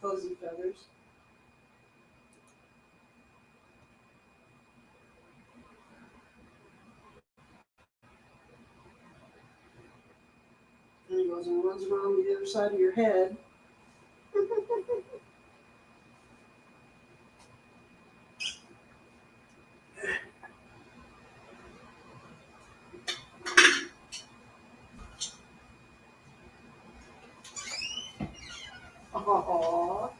fuzzy feathers. And he goes and runs around the other side of your head. Aww.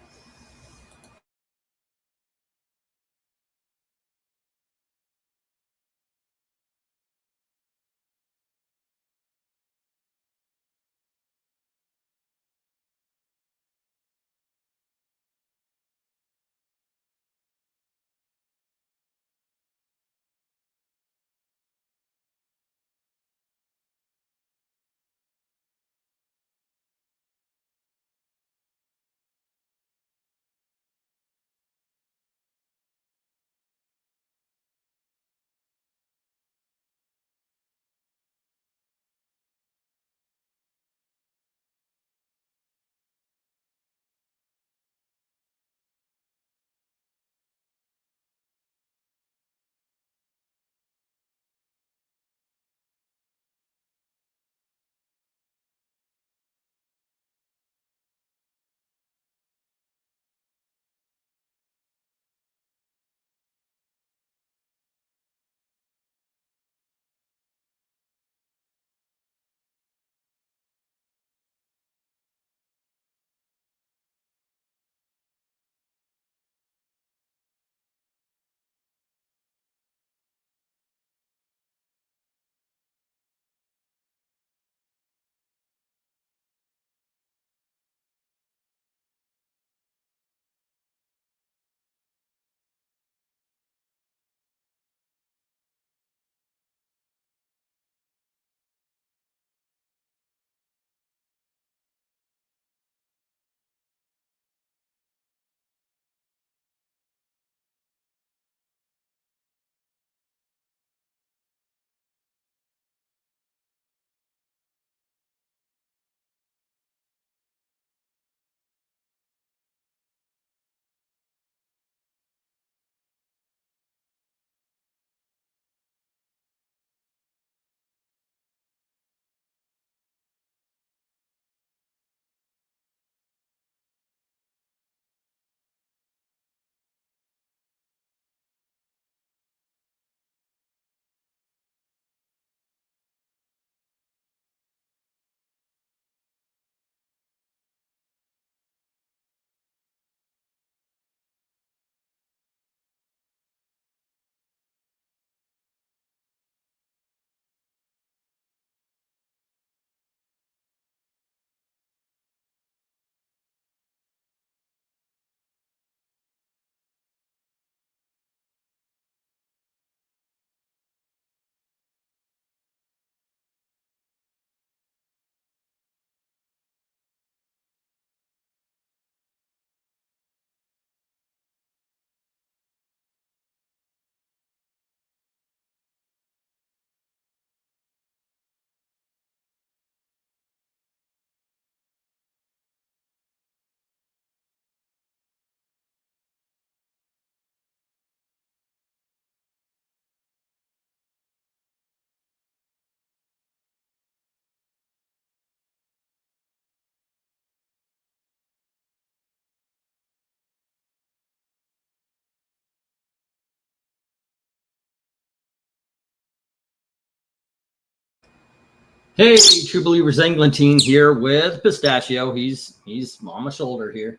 Hey, True Believers Eglantine here with Pistachio. He's on my shoulder here.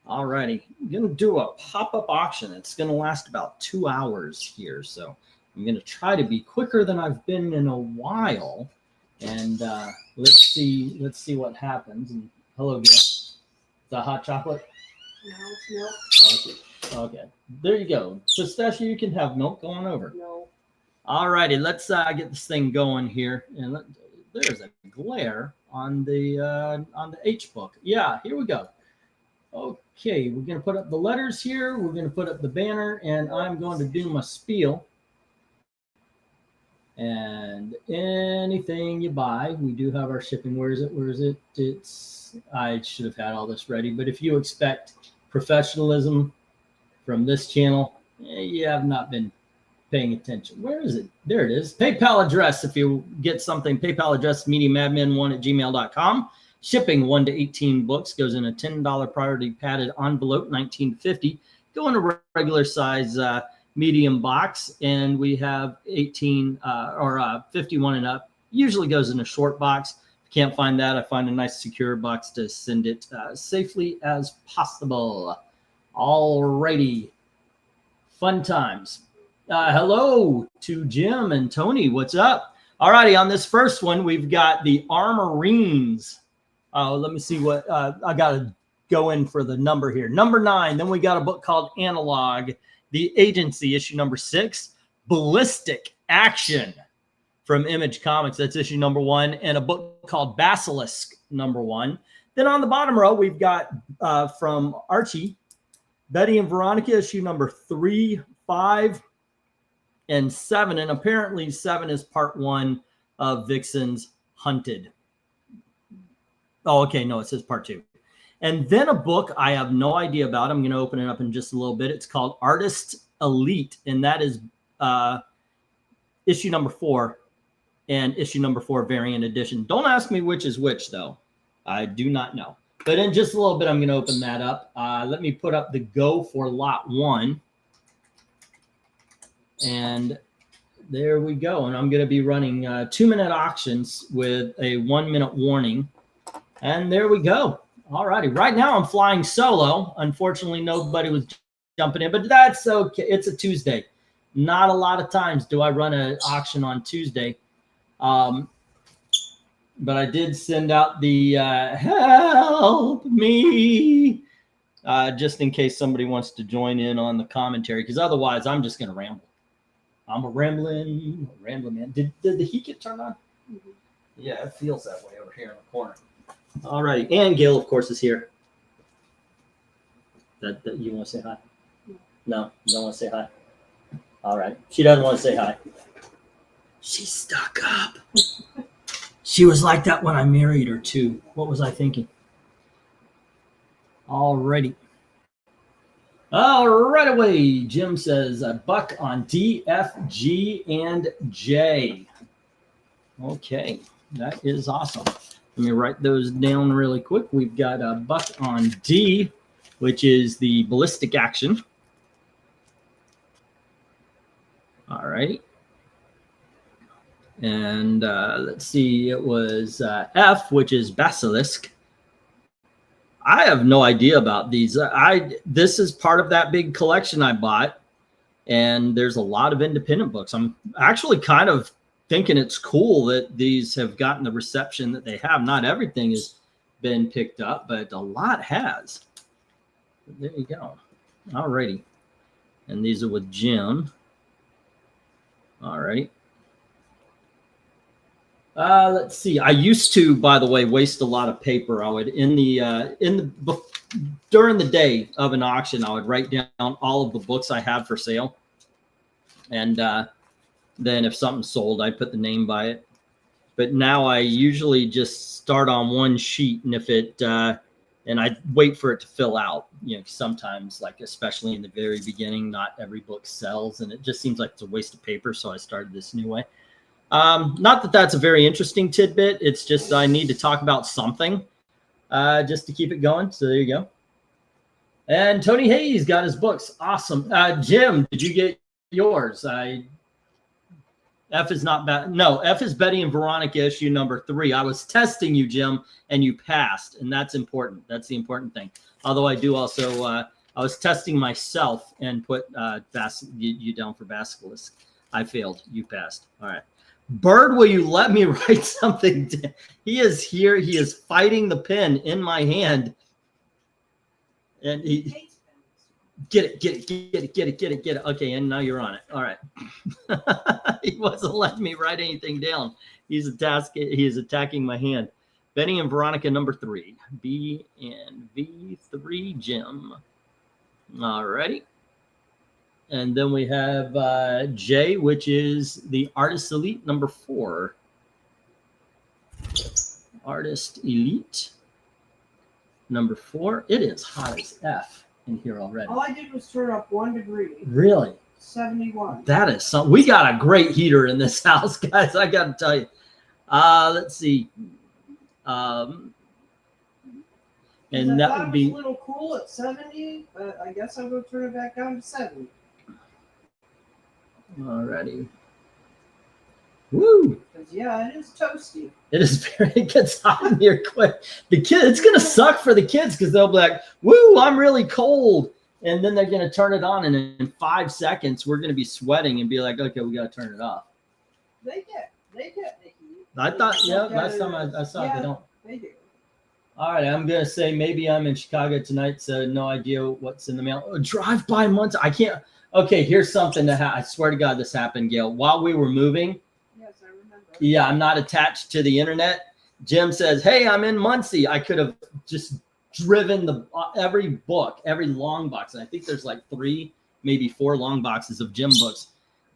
All righty, I'm gonna do a pop-up auction. It's gonna last about 2 hours here, so I'm gonna try to be quicker than I've been in a while. And let's see what happens. And hello, Gail. Is that hot chocolate? No. Okay. There you go. Pistachio, you can have milk going over. No. All righty, let's get this thing going here. And there's a glare on the H book. Yeah, here we go. Okay, we're going to put up the letters here. We're going to put up the banner, and I'm going to do my spiel. And anything you buy, we do have our shipping. Where is it? Where is it? I should have had all this ready. But if you expect professionalism from this channel, you have not been paying attention. Where is it? There it is. PayPal address. If you get something, PayPal address, mediumadmin1@gmail.com. Shipping 1 to 18 books goes in a $10 priority padded envelope, $19.50. Go in a regular size medium box, and we have 18 or 51 and up. Usually goes in a short box. If you can't find that, I find a nice secure box to send it safely as possible. All righty. Fun times. Hello to Jim and Tony. What's up? All righty. On this first one, we've got the Armorines. Let me see what I got to go in for the number here. Number 9. Then we got a book called Analog, The Agency, issue number 6. Ballistic Action from Image Comics. That's issue number 1. And a book called Basilisk, number 1. Then on the bottom row, we've got from Archie, Betty and Veronica, issue number 3, 5, and 7. And apparently 7 is part 1 of Vixen's Hunted. Oh, okay. No, it says part 2. And then a book I have no idea about. I'm going to open it up in just a little bit. It's called Artist Elite, and that is issue number 4 and issue number 4 variant edition. Don't ask me which is which, though. I do not know. But in just a little bit, I'm going to open that up. Let me put up the go for lot 1. And there we go. And I'm going to be running 2-minute auctions with a 1-minute warning. And there we go. All righty. Right now, I'm flying solo. Unfortunately, nobody was jumping in, but that's okay. It's a Tuesday. Not a lot of times do I run an auction on Tuesday. But I did send out the help me just in case somebody wants to join in on the commentary, because otherwise I'm just going to ramble. I'm a rambling man. Did the heat get turned on? Mm-hmm. Yeah, it feels that way over here in the corner. All right. And Gail, of course, is here. That you want to say hi? No, you don't want to say hi? All right. She doesn't want to say hi. She's stuck up. She was like that when I married her, too. What was I thinking? All righty. Right away, Jim says a buck on D, F, G, and J. Okay, that is awesome. Let me write those down really quick. We've got a buck on D, which is the ballistic action. All right. And let's see, it was F, which is basilisk. I have no idea about these. This is part of that big collection I bought, and there's a lot of independent books. I'm actually kind of thinking it's cool that these have gotten the reception that they have. Not everything has been picked up, but a lot has. There you go. All righty. And these are with Jim. All right. Let's see. I used to, by the way, waste a lot of paper. I would during the day of an auction, I would write down all of the books I have for sale, and then if something sold, I'd put the name by it. But now I usually just start on one sheet, and if it and I wait for it to fill out. You know, sometimes, like especially in the very beginning, not every book sells, and it just seems like it's a waste of paper. So I started this new way. Not that that's a very interesting tidbit. It's just I need to talk about something just to keep it going. So there you go. And Tony Hayes got his books. Awesome. Jim, did you get yours? F is not bad. No, F is Betty and Veronica issue number 3. I was testing you, Jim, and you passed, and that's important. That's the important thing. Although I do also, I was testing myself and put you down for basilisk. I failed. You passed. All right. Bird, will you let me write something? He is here. He is fighting the pen in my hand. And he get it. Okay, and now you're on it. All right. He wasn't letting me write anything down. He is attacking my hand. Benny and Veronica number 3. B and V3 Jim. All righty. And then we have J, which is the Artist Elite number 4. Artist Elite number 4. It is hot as F in here already. All I did was turn up 1 degree. Really? 71. That is something. We got a great heater in this house, guys. I got to tell you. Let's see. And that would be a little cool at 70, but I guess I'm going to turn it back down to 70. alrighty. Woo! Yeah, it is toasty. It is very. It gets hot in here quick. The kid. It's gonna suck for the kids because they'll be like, "Woo! I'm really cold," and then they're gonna turn it on, and in 5 seconds we're gonna be sweating and be like, "Okay, we gotta turn it off." They get the heat. I thought, yeah. Last time I saw it, they don't. They do. All right, I'm gonna say maybe I'm in Chicago tonight, so no idea what's in the mail. Oh, drive by months. I can't. Okay, here's something that I swear to God this happened, Gail. While we were moving. Yes, I remember. Yeah, I'm not attached to the internet. Jim says, "Hey, I'm in Muncie." I could have just driven every book, every long box. And I think there's like 3, maybe 4 long boxes of Jim books,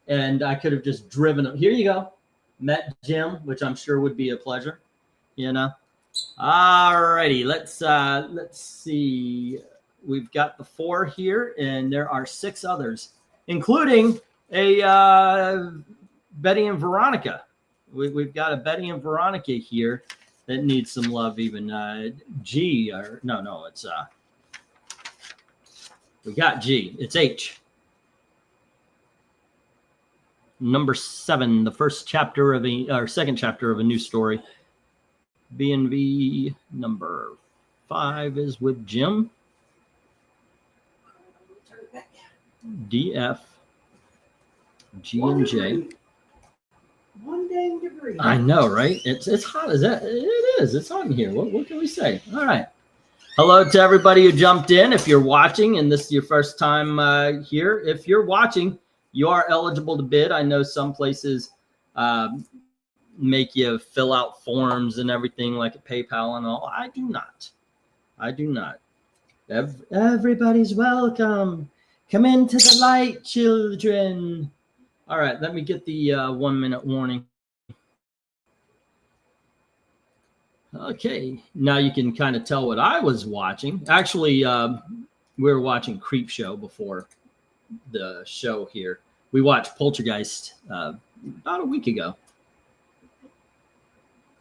and I could have just driven them. Here you go. Met Jim, which I'm sure would be a pleasure. You know. All righty, let's see. We've got the 4 here, and there are 6 others, including a Betty and Veronica. We've got a Betty and Veronica here that needs some love. Even G, or no, it's we got G. It's H. Number 7, the first chapter of second chapter of a new story. B&V number 5 is with Jim. DF, G and J. 1 dang degree. I know, right? It's hot as that. It is. It's hot in here. What can we say? All right. Hello to everybody who jumped in. If you're watching and this is your first time here, if you're watching, you are eligible to bid. I know some places make you fill out forms and everything like a PayPal and all. I do not. Everybody's welcome. Come into the light, children. All right, let me get the 1-minute warning. Okay, now you can kind of tell what I was watching. Actually, we were watching Creep Show before the show here. We watched Poltergeist about a week ago.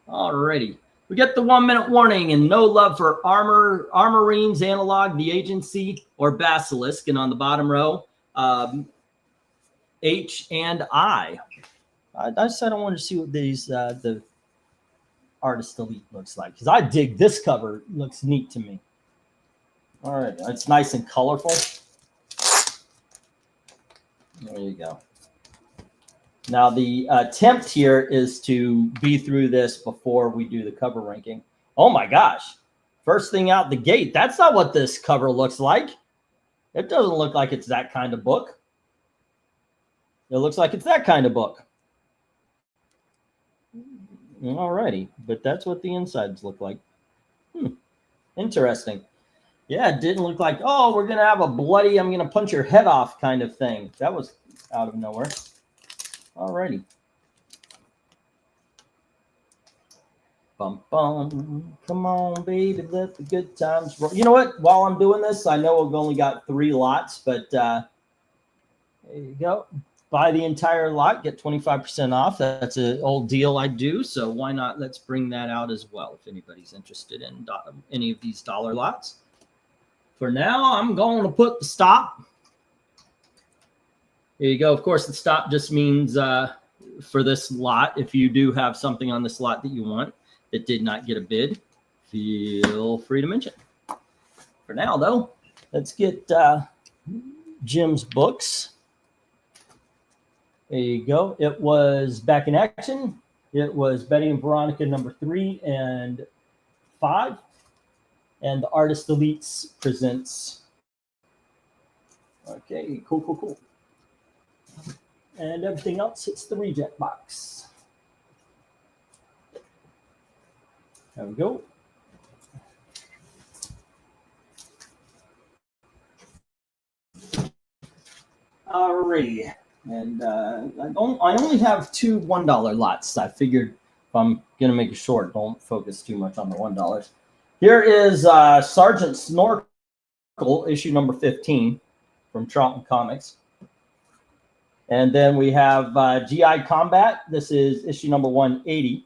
Alrighty. We get the 1-minute warning and no love for Armorines, Analog, The Agency, or Basilisk. And on the bottom row, H and I said I wanted to see what these the Artist Elite looks like, because I dig this cover. It looks neat to me. All right. It's nice and colorful. There you go. Now, the attempt here is to be through this before we do the cover ranking. Oh, my gosh. First thing out the gate. That's not what this cover looks like. It doesn't look like it's that kind of book. It looks like it's that kind of book. All righty. But that's what the insides look like. Interesting. Yeah, it didn't look like, oh, we're going to have a bloody, I'm going to punch your head off kind of thing. That was out of nowhere. All righty. Bum, bum. Come on, baby, let the good times roll. You know what? While I'm doing this, I know we've only got 3 lots, but there you go. Buy the entire lot, get 25% off. That's an old deal I do, so why not? Let's bring that out as well if anybody's interested in any of these dollar lots. For now, I'm going to put the stop. There you go. Of course, the stop just means for this lot, if you do have something on this lot that you want that did not get a bid, feel free to mention. For now, though, let's get Jim's books. There you go. It was Back in Action. It was Betty and Veronica number 3 and 5. And the Artist Elites presents. Okay, cool. And everything else hits the reject box. There we go. Alrighty. And I only have two $1 lots. I figured if I'm gonna make it short, don't focus too much on the $1. Here is Sergeant Snorkel, issue number 15 from Charlton Comics. And then we have GI Combat. This is issue number 180.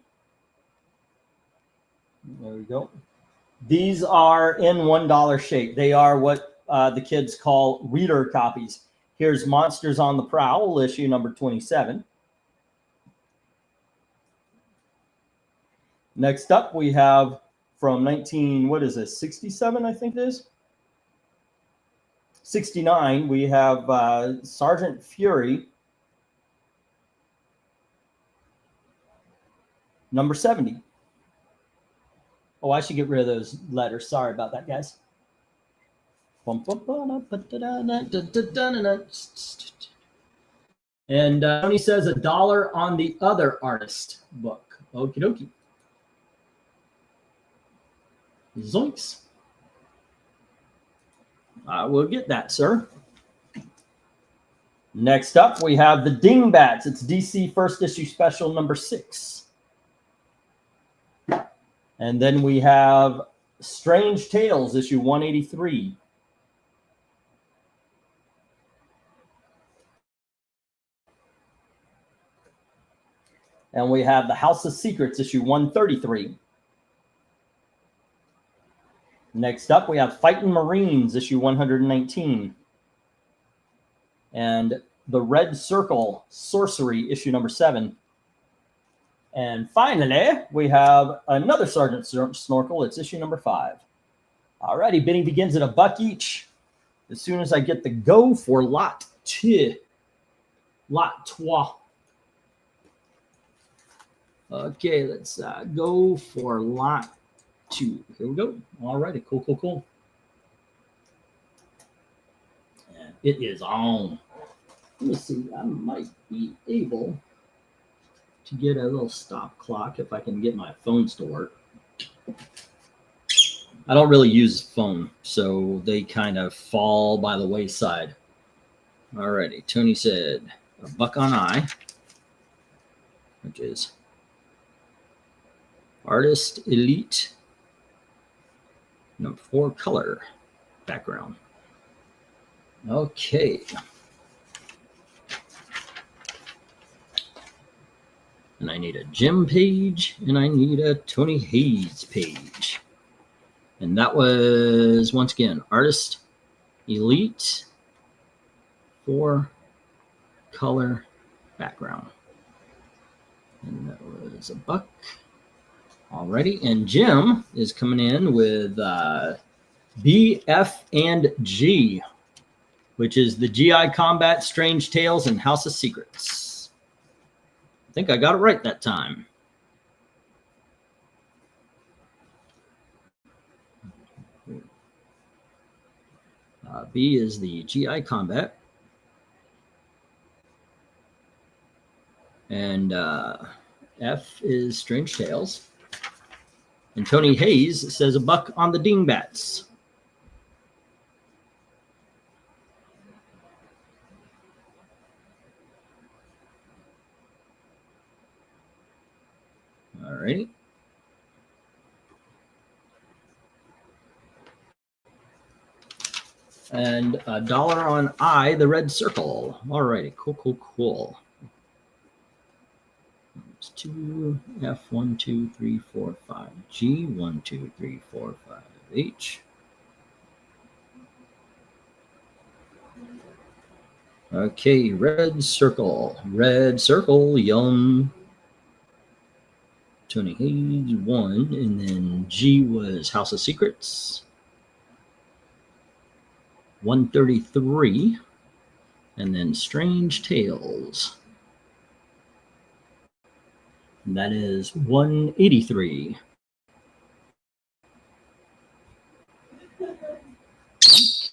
There we go. These are in $1 shape. They are what the kids call reader copies. Here's Monsters on the Prowl, issue number 27. Next up, we have from 67, I think it is? 69, we have Sergeant Fury, number 70. Oh, I should get rid of those letters. Sorry about that, guys. And Tony says $1 on the other artist book. Okie dokie. Zoinks. I will get that, sir. Next up, we have the Dingbats. It's DC First Issue Special number 6. And then we have Strange Tales, issue 183. And we have The House of Secrets, issue 133. Next up, we have Fighting Marines, issue 119. And The Red Circle, Sorcery, issue number 7. And finally, we have another Sergeant Snorkel. It's issue number 5. All righty, bidding begins at $1 each. As soon as I get the go for lot 2. Lot 3. Okay, let's go for lot 2. Here we go. All righty, cool. And it is on. Let me see. I might be able to get a little stop clock if I can get my phones to work. I don't really use phone, so they kind of fall by the wayside. Alrighty, Tony said $1 on I, which is Artist Elite, number 4 color background. Okay. And I need a Jim page, and I need a Tony Hayes page. And that was, once again, Artist Elite 4 color background. And that was $1. Alrighty, and Jim is coming in with B, F, and G, which is the GI Combat, Strange Tales, and House of Secrets. I think I got it right that time. B is the GI Combat. And F is Strange Tales. And Tony Hayes says $1 on the Dingbats. All right. And $1 on I, the Red Circle. All righty, cool. It's 2, F, 1, 2, 3, 4, 5, G, 1, 2, 3, 4, 5, H. Okay, Red Circle, yum. Tony Hayes, 1, and then G was House of Secrets. 133, and then Strange Tales. And that is 183.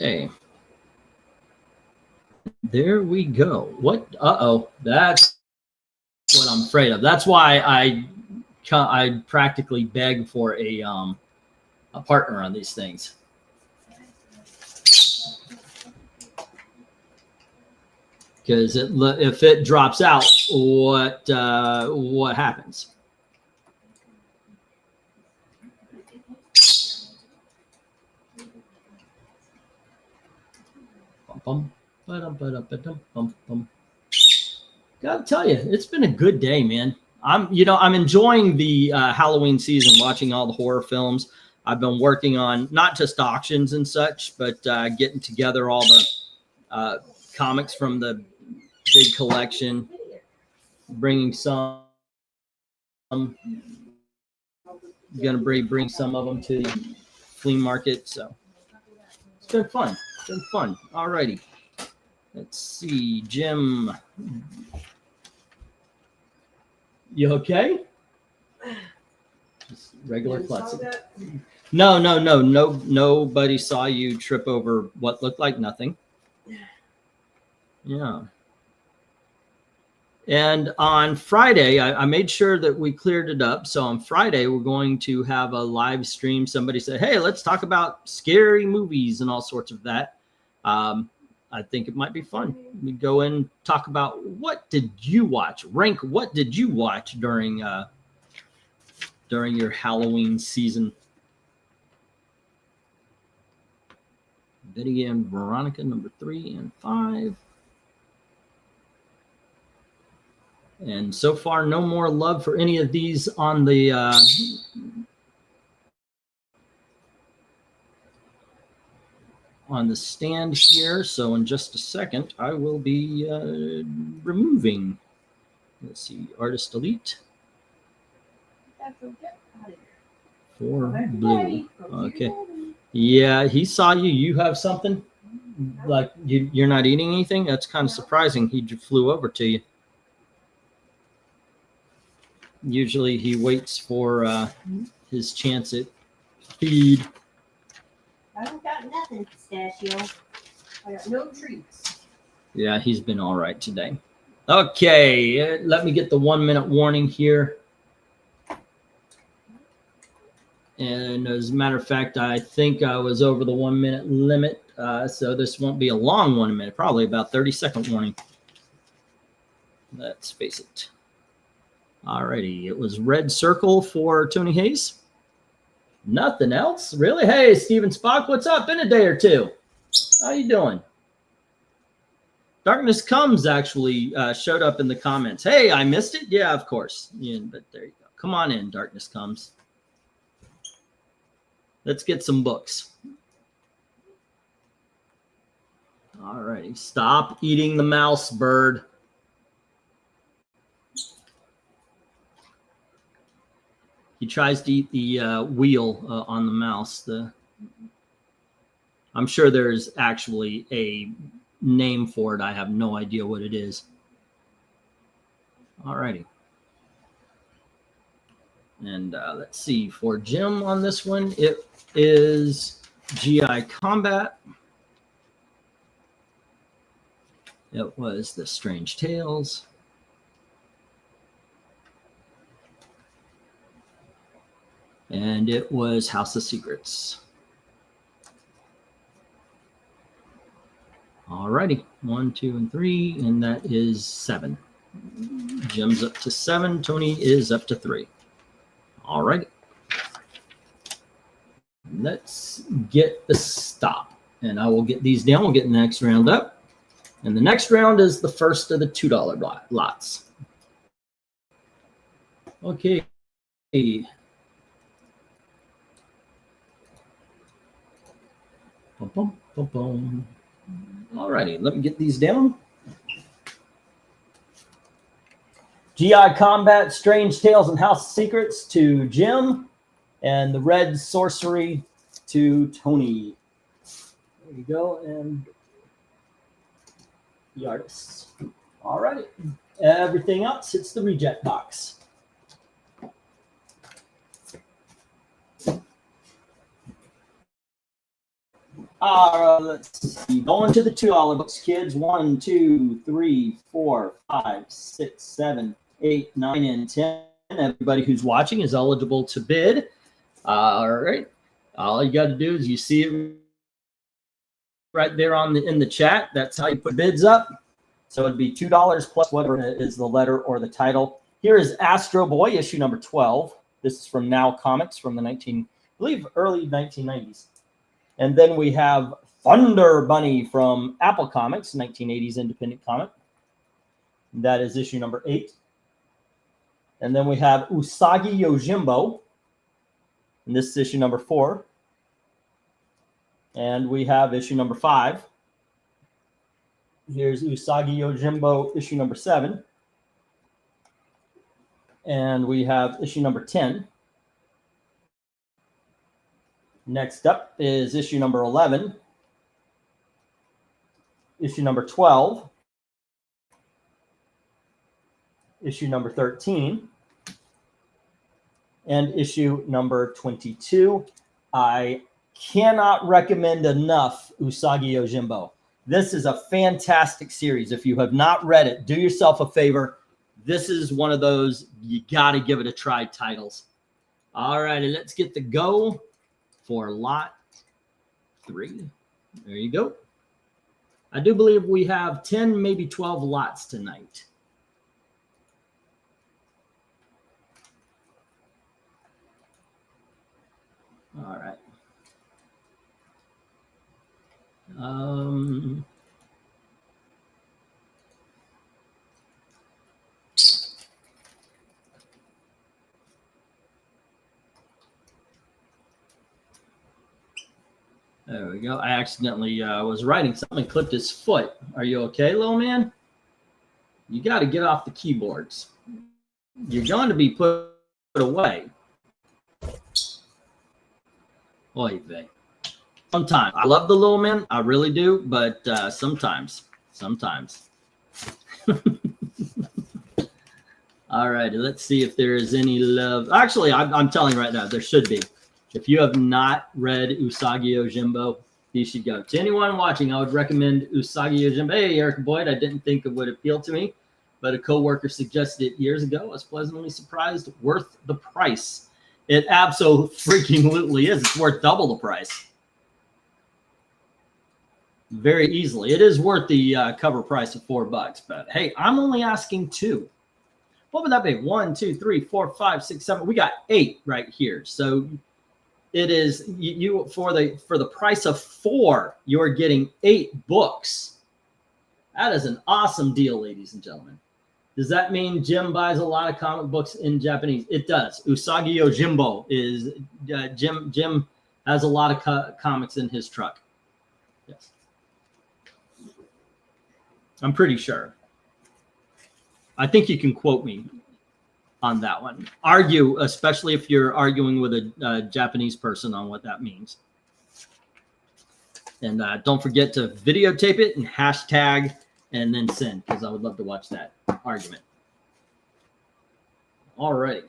Okay. There we go. What? Uh-oh. That's what I'm afraid of. That's why I practically beg for a partner on these things. because if it drops out, what happens? Gotta tell you, it's been a good day, man. I'm enjoying the Halloween season, watching all the horror films. I've been working on not just auctions and such, but getting together all the comics from the big collection, bringing some. I'm gonna bring some of them to the flea market. So it's been fun. It's been fun. All righty. Let's see, Jim. You okay? Just regular klutz. No. Nobody saw you trip over what looked like nothing. Yeah. And on Friday, I made sure that we cleared it up. So on Friday, we're going to have a live stream. Somebody said, hey, let's talk about scary movies and all sorts of that. I think it might be fun. We go in and talk about what did you watch? Rank what did you watch during your Halloween season? Betty and Veronica, number 3 and 5. And so far, no more love for any of these on the stand here. So in just a second, I will be removing. Let's see, artist delete. For blue. Okay. Yeah, he saw you. You have something? Like you're not eating anything? That's kind of surprising. He flew over to you. Usually he waits for his chance at feed. I don't got nothing, Pistachio. I got no treats. Yeah, he's been all right today. Okay, let me get the 1 minute warning here. And as a matter of fact, I think I was over the 1 minute limit. So this won't be a long 1 minute, probably about 30-second warning. Let's face it. Alrighty, it was red circle for Tony Hayes. Nothing else? Really? Hey, Steven Spock, what's up? Been a day or two. How you doing? Darkness Comes actually showed up in the comments. Hey, I missed it? Yeah, of course. Yeah, but there you go. Come on in, Darkness Comes. Let's get some books. Alrighty, stop eating the mouse, bird. He tries to eat the wheel on the mouse. I'm sure there's actually a name for it. I have no idea what it is. All righty. And let's see. For Jim on this one, it is GI Combat. It was The Strange Tales. And it was House of Secrets. All righty, 1, 2, and 3, and that is 7. Jim's up to 7. Tony is up to 3. All righty. Let's get the stop, and I will get these down. We'll get the next round up, and the next round is the first of the $2 lots. Okay. Boom, boom, boom. All righty, let me get these down. GI Combat, Strange Tales, and House of Secrets to Jim, and the Red Sorcery to Tony. There you go, and the artists. All righty, everything else hits the reject box. Let's see. Going to the $2 books, kids. 1, 2, 3, 4, 5, 6, 7, 8, 9, and 10. Everybody who's watching is eligible to bid. All right. All you got to do is you see it right there in the chat. That's how you put bids up. So it'd be $2 plus whatever is the letter or the title. Here is Astro Boy, issue number 12. This is from Now Comics from the early 1990s. And then we have Thunder Bunny from Apple Comics, 1980s independent comic. That is issue number 8. And then we have Usagi Yojimbo, and this is issue number 4. And we have issue number 5. Here's Usagi Yojimbo, issue number 7. And we have issue number 10. Next up is issue number 11, issue number 12, issue number 13, and issue number 22. I cannot recommend enough Usagi Yojimbo. This is a fantastic series. If you have not read it, do yourself a favor. This is one of those you got to give it a try titles. All righty, let's get the go for lot 3. There you go. I do believe we have 10, maybe 12 lots tonight. All right. There we go. I accidentally was writing something and clipped his foot. Are you okay, little man? You got to get off the keyboards. You're going to be put away. Oy vey. Sometimes. I love the little man. I really do. But sometimes. All right. Let's see if there is any love. Actually, I'm telling you right now, there should be. If you have not read Usagi Yojimbo, you should go. To anyone watching, I would recommend Usagi Yojimbo. Hey, Eric Boyd, I didn't think it would appeal to me, but a coworker suggested it years ago. I was pleasantly surprised. Worth the price. It absolutely is. It's worth double the price. Very easily. It is worth the cover price of $4, but hey, I'm only asking 2. What would that be? 1, 2, 3, 4, 5, 6, 7. We got 8 right here. So it is you for the price of 4, you're getting 8 books. That is an awesome deal, ladies and gentlemen. Does that mean Jim buys a lot of comic books in Japanese? It does. Usagi Yojimbo is Jim has a lot of comics in his truck. Yes, I'm pretty sure. I think you can quote me on that one. Argue, especially if you're arguing with a Japanese person on what that means. And don't forget to videotape it and hashtag and then send, because I would love to watch that argument. All right.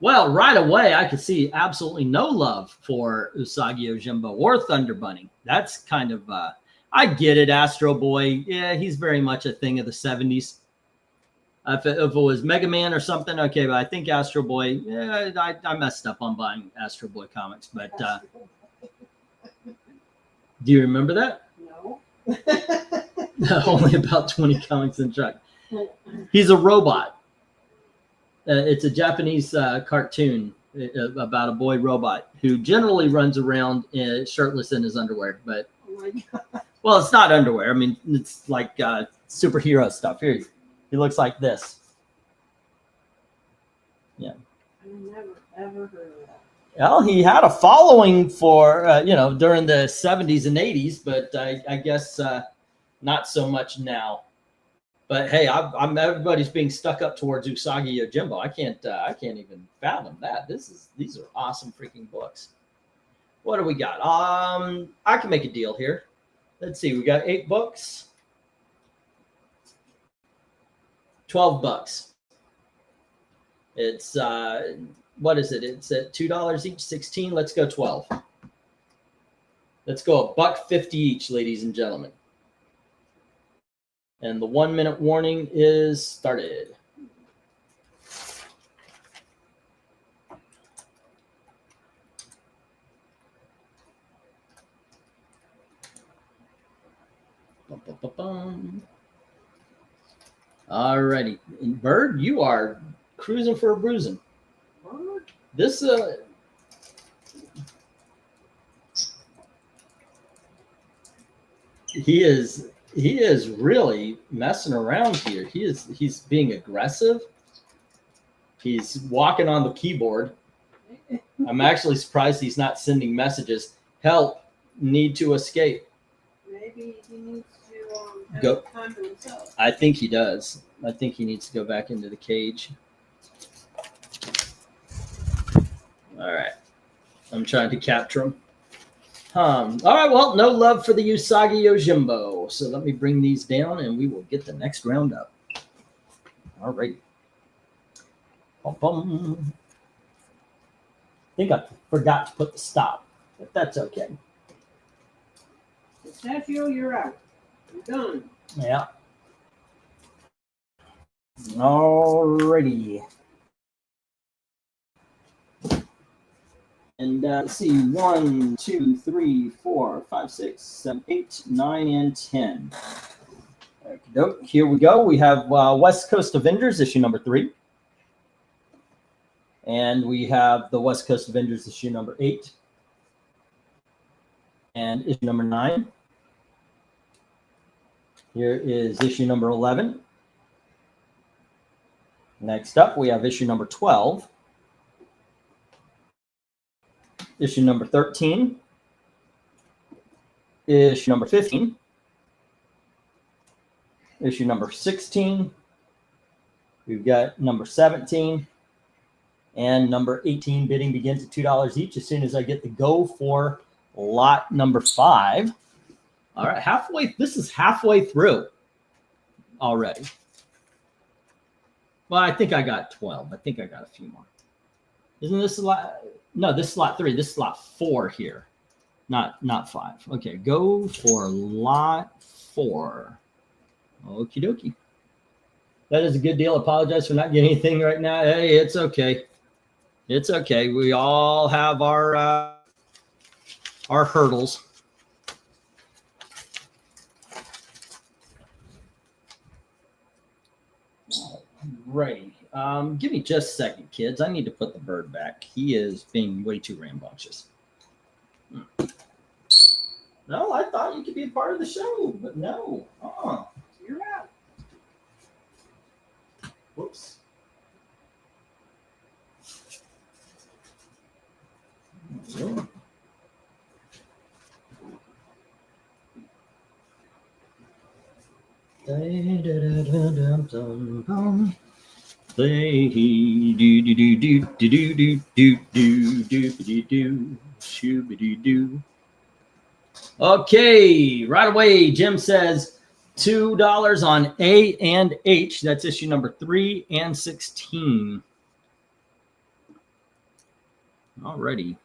Well, right away, I could see absolutely no love for Usagi Yojimbo or Thunder Bunny. That's kind of, I get it, Astro Boy. Yeah, he's very much a thing of the 70s. If it was Mega Man or something, okay, but I think Astro Boy, yeah, I messed up on buying Astro Boy comics, but do you remember that? No. Only about 20 comics in truck. He's a robot. It's a Japanese cartoon about a boy robot who generally runs around shirtless in his underwear. But Oh my God. well, it's not underwear. I mean, it's like superhero stuff. Here, he looks like this. Yeah. I never ever heard of that. Well, he had a following for during the 70s and 80s, but I guess not so much now. But hey, I'm everybody's being stuck up towards Usagi Yojimbo. I can't even fathom that. These are awesome freaking books. What do we got? I can make a deal here. Let's see. We got 8 books. $12. It's what is it? It's at $2 each, 16. Let's go 12. Let's go $1.50 each, ladies and gentlemen. And the 1-minute warning is started. Bum, bum, bum, bum. All righty. And Bird, you are cruising for a bruising. This he is really messing around here. He's being aggressive. He's walking on the keyboard. I'm actually surprised he's not sending messages. Help, need to escape. Maybe he needs to have Go. time to himself. I think he does. I think he needs to go back into the cage. All right. I'm trying to capture him. All right, well, no love for the Usagi Yojimbo. So let me bring these down and we will get the next round up. All right. Bum. I think I forgot to put the stop, but that's okay. Pistachio, you're out. You're done. Yeah. All righty. And let's see, 1, 2, 3, 4, 5, 6, 7, 8, 9, and 10. Okey-doke. Here we go. We have West Coast Avengers, issue number 3. And we have the West Coast Avengers, issue number 8. And issue number 9. Here is issue number 11. Next up, we have issue number 12. Issue number 13, issue number 15, issue number 16, we've got number 17, and number 18. Bidding begins at $2 each as soon as I get the go for lot number 5. All right, halfway. This is halfway through already. Well, I think I got 12. I think I got a few more. Isn't this a lot? No, this is lot 3. This is lot 4 here, not 5. Okay, go for lot 4. Okie dokie. That is a good deal. Apologize for not getting anything right now. Hey, it's okay. It's okay. We all have our hurdles. Right. Give me just a second, kids. I need to put the bird back. He is being way too rambunctious. No, I thought you could be a part of the show, but no. You're out. Whoops. Okay, right away, Jim says $2 on A and H. That's issue number 3 and 16. Alrighty.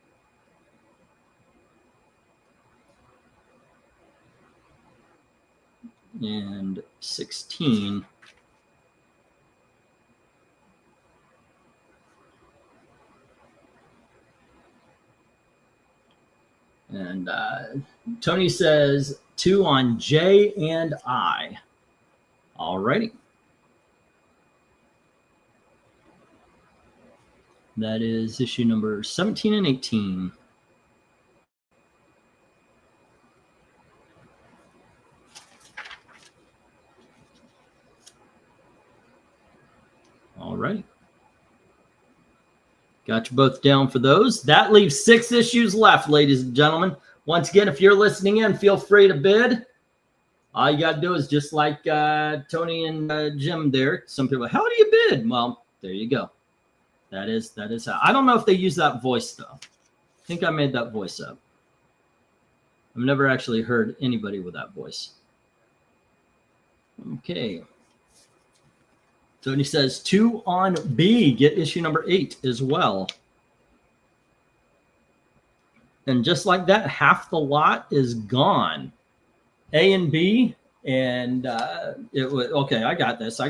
And 16. And Tony says 2 on J and I. Alrighty. That is issue number 17 and 18. All right. Got you both down for those. That leaves 6 issues left, ladies and gentlemen. Once again, if you're listening in, feel free to bid. All you got to do is just like Tony and Jim there. Some people, how do you bid? Well, there you go. That is how. I don't know if they use that voice, though. I think I made that voice up. I've never actually heard anybody with that voice. Okay. Tony says 2 on B. Get issue number 8 as well. And just like that, half the lot is gone. A and B. And it was, okay, I got this.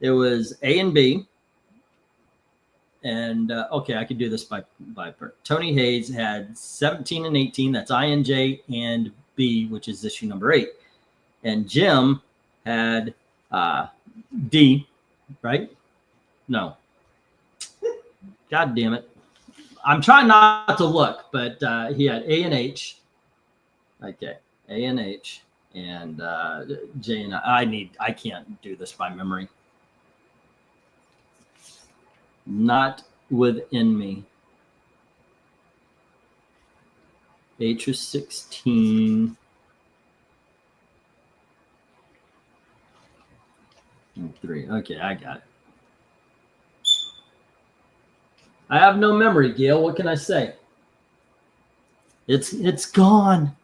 It was A and B. And okay, I could do this by Tony Hayes had 17 and 18. That's I and J and B, which is issue number 8. And Jim had D, right? No. God damn it. I'm trying not to look, but he had A and H. Okay, A and H, and J and I can't do this by memory. Not within me. H was 16. And 3. Okay, I got it. I have no memory, Gail. What can I say? It's gone.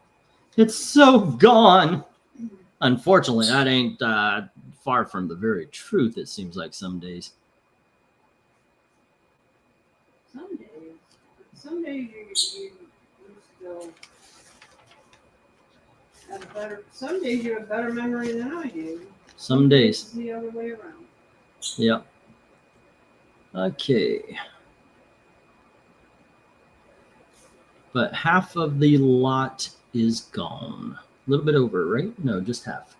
It's so gone. Unfortunately, that ain't far from the very truth, it seems like some days. Some days you still have a better. Some days you have better memory than I do. Some days. It's the other way around. Yeah. Okay. But half of the lot is gone. A little bit over, right? No, just half.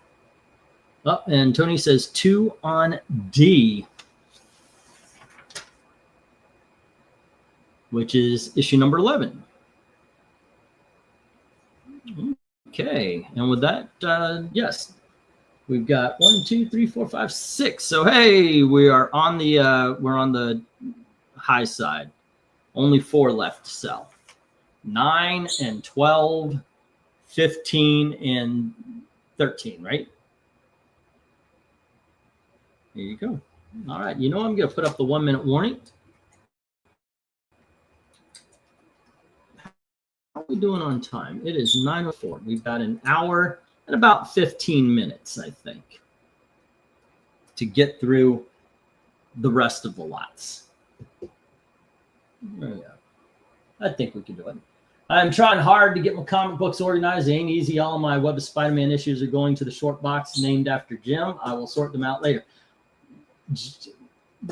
Oh, and Tony says 2 on D, which is issue number 11. Okay, and with that, yes, we've got 1, 2, 3, 4, 5, 6. So hey, we are on the we're on the high side. Only 4 left to sell. 9 and 12, 15 and 13, right? There you go. All right, you know I'm going to put up the 1-minute warning. How are we doing on time? It is 9:04. We've got an hour and about 15 minutes, I think, to get through the rest of the lots. There we go. I think we can do it. I'm trying hard to get my comic books organized. It ain't easy. All of my Web of Spider-Man issues are going to the short box named after Jim. I will sort them out later.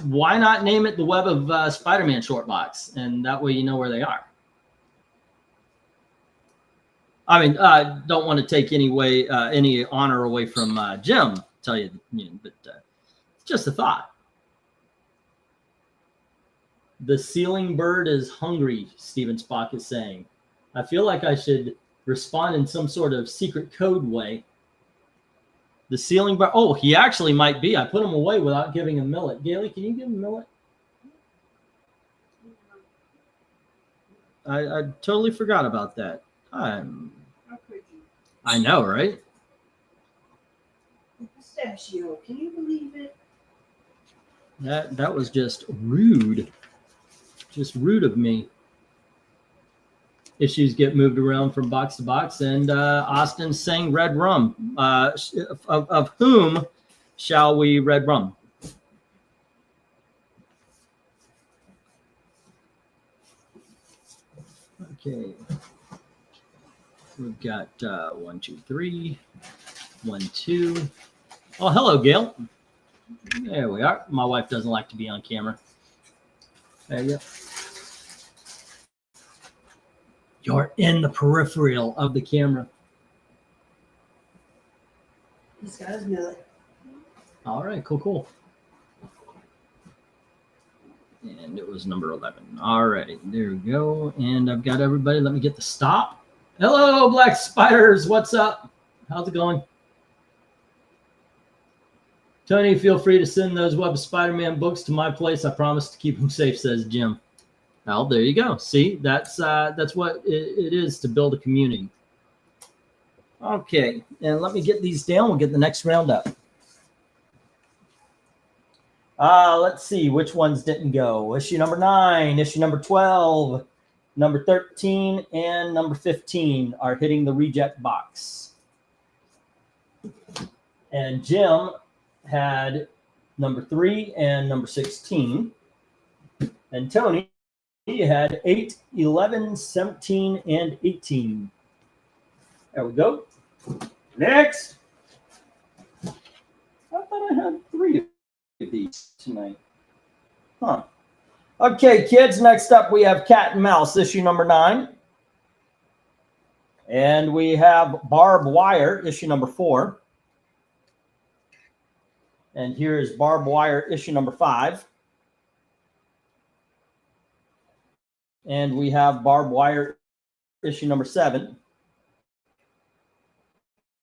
Why not name it the Web of Spider-Man short box? And that way you know where they are. I mean, I don't want to take any honor away from Jim, tell you, but it's just a thought. The ceiling bird is hungry, Steven Spock is saying. I feel like I should respond in some sort of secret code way. The ceiling bird. Oh, he actually might be. I put him away without giving him millet. Gailey, can you give him millet? I totally forgot about that. How could you? I know, right? Pistachio, can you believe it? That was just rude. Just rude of me. Issues get moved around from box to box, and Austin's saying red rum. Of whom shall we red rum? Okay. We've got 1, 2, 3, 1, 2. Oh, hello, Gail. There we are. My wife doesn't like to be on camera. There you go. You're in the peripheral of the camera. He's got his millet. All right, cool. And it was number 11. All right, there we go. And I've got everybody. Let me get the stop. Hello, Black Spiders. What's up? How's it going? Tony, feel free to send those Web of Spider-Man books to my place. I promise to keep them safe, says Jim. Well, there you go. See, that's what it is to build a community. Okay, and let me get these down. We'll get the next round up. Let's see which ones didn't go. Issue number 9, issue number 12, number 13, and number 15 are hitting the reject box. And Jim had number 3 and number 16. And Tony, he had 8, 11, 17, and 18. There we go. Next. I thought I had 3 of these tonight. Huh. Okay, kids, next up we have Cat and Mouse, issue number 9. And we have Barbed Wire, issue number 4. And here is Barbed Wire issue number 5. And we have Barbed Wire issue number 7.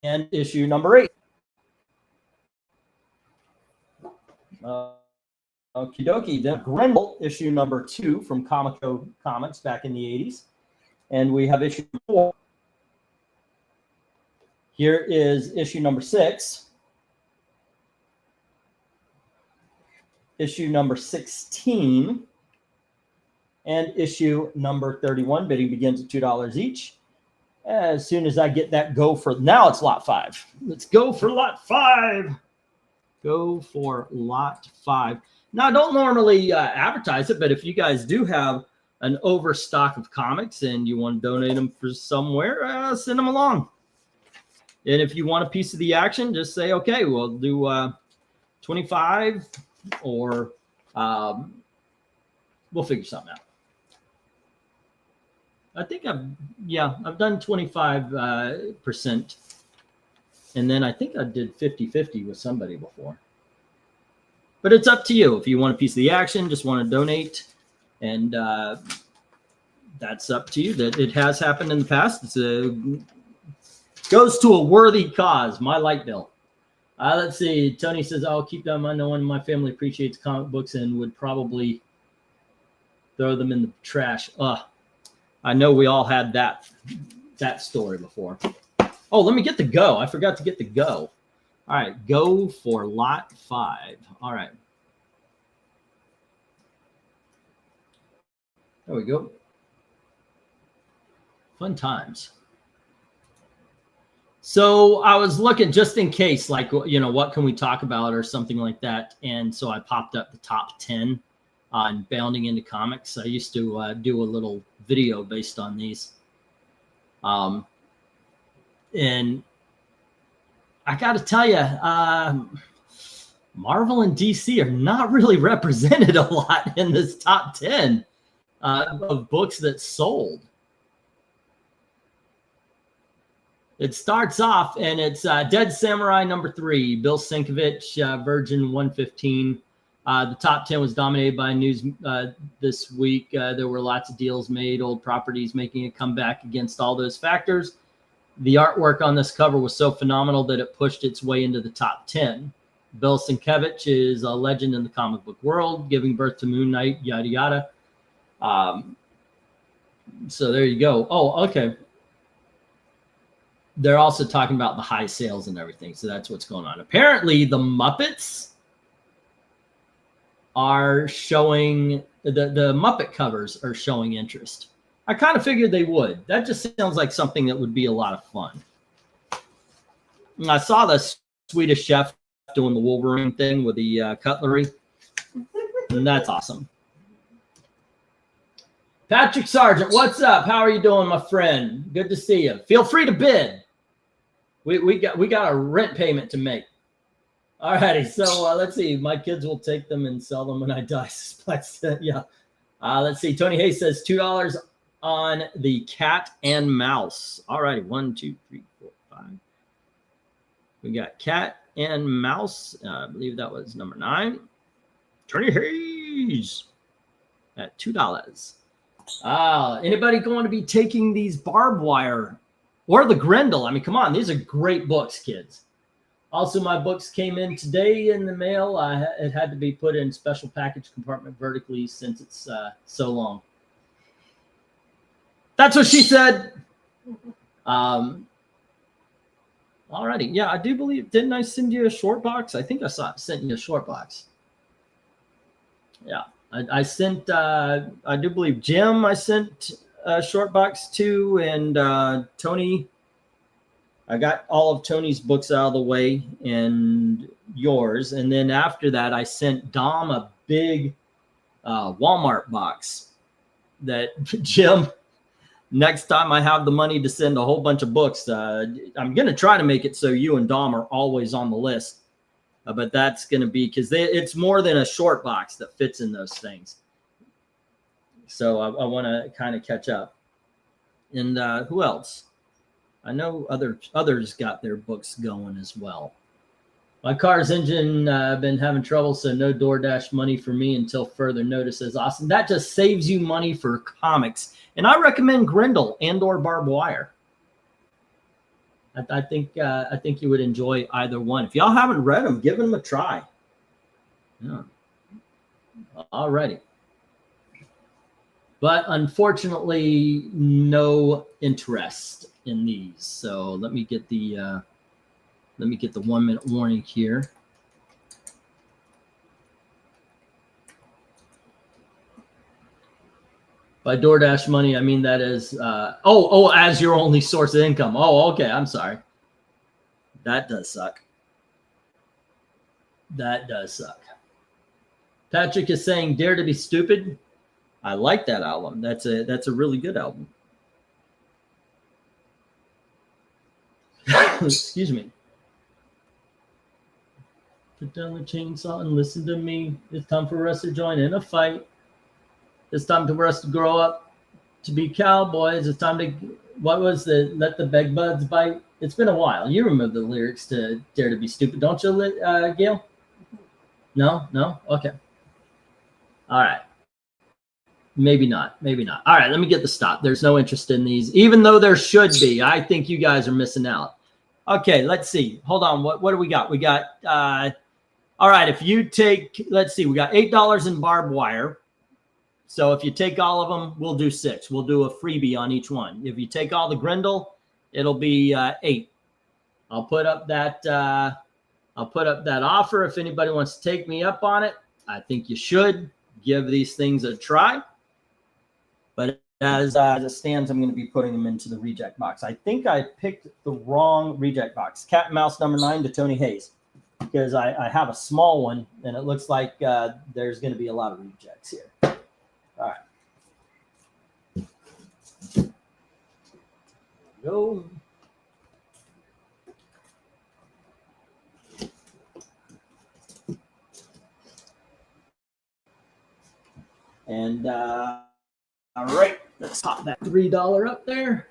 And issue number 8. Okie dokie. Then Grendel issue number 2 from Comico Comics back in the 80s. And we have issue 4. Here is issue number 6. Issue number 16. And issue number 31. Bidding begins at $2 each. As soon as I get that go for, now it's lot 5. Let's go for lot 5. Go for lot 5. Now, I don't normally advertise it, but if you guys do have an overstock of comics and you want to donate them for somewhere, send them along. And if you want a piece of the action, just say, okay, we'll do 25 or we'll figure something out. I think I've done 25%. And then I think I did 50-50 with somebody before. But it's up to you. If you want a piece of the action, just want to donate. And that's up to you. That it has happened in the past. It's goes to a worthy cause. My light bill. Let's see. Tony says, I'll keep them. I know one of my family appreciates comic books and would probably throw them in the trash. I know we all had that story before. Oh, let me get the go. I forgot to get the go. All right, go for lot 5. All right. There we go. Fun times. So I was looking just in case, like, what can we talk about or something like that. And so I popped up the top 10 on Bounding into Comics. I used to do a little video based on these. And I got to tell you, Marvel and DC are not really represented a lot in this top 10 of books that sold. It starts off, and it's Dead Samurai number 3, Bill Sienkiewicz, Virgin 115. The top 10 was dominated by news this week. There were lots of deals made, old properties making a comeback against all those factors. The artwork on this cover was so phenomenal that it pushed its way into the top 10. Bill Sienkiewicz is a legend in the comic book world, giving birth to Moon Knight, yada, yada. So there you go. Oh, okay. They're also talking about the high sales and everything. So that's what's going on. Apparently, the Muppets are showing, the Muppet covers are showing interest. I kind of figured they would. That just sounds like something that would be a lot of fun. And I saw the Swedish Chef doing the Wolverine thing with the cutlery. And that's awesome. Patrick Sargent, what's up? How are you doing, my friend? Good to see you. Feel free to bid. We got a rent payment to make. All righty. So let's see. My kids will take them and sell them when I die. Yeah. Let's see. Tony Hayes says $2 on the Cat and Mouse. All righty. 1, 2, 3, 4, 5. We got Cat and Mouse. I believe that was number 9. Tony Hayes at $2. Anybody going to be taking these Barbed Wire or the Grendel? I mean, come on. These are great books, kids. Also, my books came in today in the mail. It had to be put in special package compartment vertically since it's so long. That's what she said. Alrighty. Yeah, I do believe, didn't I send you a short box? I think I sent you a short box. Yeah, I sent, I do believe Jim, I sent a short box to, and Tony, I got all of Tony's books out of the way and yours. And then after that, I sent Dom a big Walmart box that Jim, next time I have the money to send a whole bunch of books, I'm going to try to make it so you and Dom are always on the list. But that's going to be because it's more than a short box that fits in those things. So I want to kind of catch up. And who else? I know others got their books going as well. My car's engine been having trouble, so no DoorDash money for me until further notice, says Austin. That just saves you money for comics. And I recommend Grendel and or Barbed Wire. I think you would enjoy either one. If y'all haven't read them, give them a try. Yeah. Alrighty. But unfortunately, no interest in these. So let me get the 1 minute warning here. By DoorDash money, I mean that is as your only source of income. Oh, okay. I'm sorry. That does suck. That does suck. Patrick is saying, "Dare to be stupid." I like that album. That's a really good album. Excuse me. Put down the chainsaw and listen to me. It's time for us to join in a fight. It's time for us to grow up to be cowboys. It's time to, what was the, let the beg buds bite? It's been a while. You remember the lyrics to Dare to be Stupid, don't you, Gail? No? Okay. All right. Maybe not. All right, let me get the stop. There's no interest in these, even though there should be. I think you guys are missing out. Okay, let's see. Hold on. What do we got? We got, all right, if you take, let's see, we got $8 in Barbed Wire. So if you take all of them, we'll do 6. We'll do a freebie on each one. If you take all the Grendel, it'll be 8. I'll put up that offer if anybody wants to take me up on it. I think you should give these things a try. But as it stands, I'm going to be putting them into the reject box. I think I picked the wrong reject box. Cat and Mouse number 9 to Tony Hayes, because I have a small one, and it looks like there's going to be a lot of rejects here. All right. Go. And all right, let's pop that $3 up there.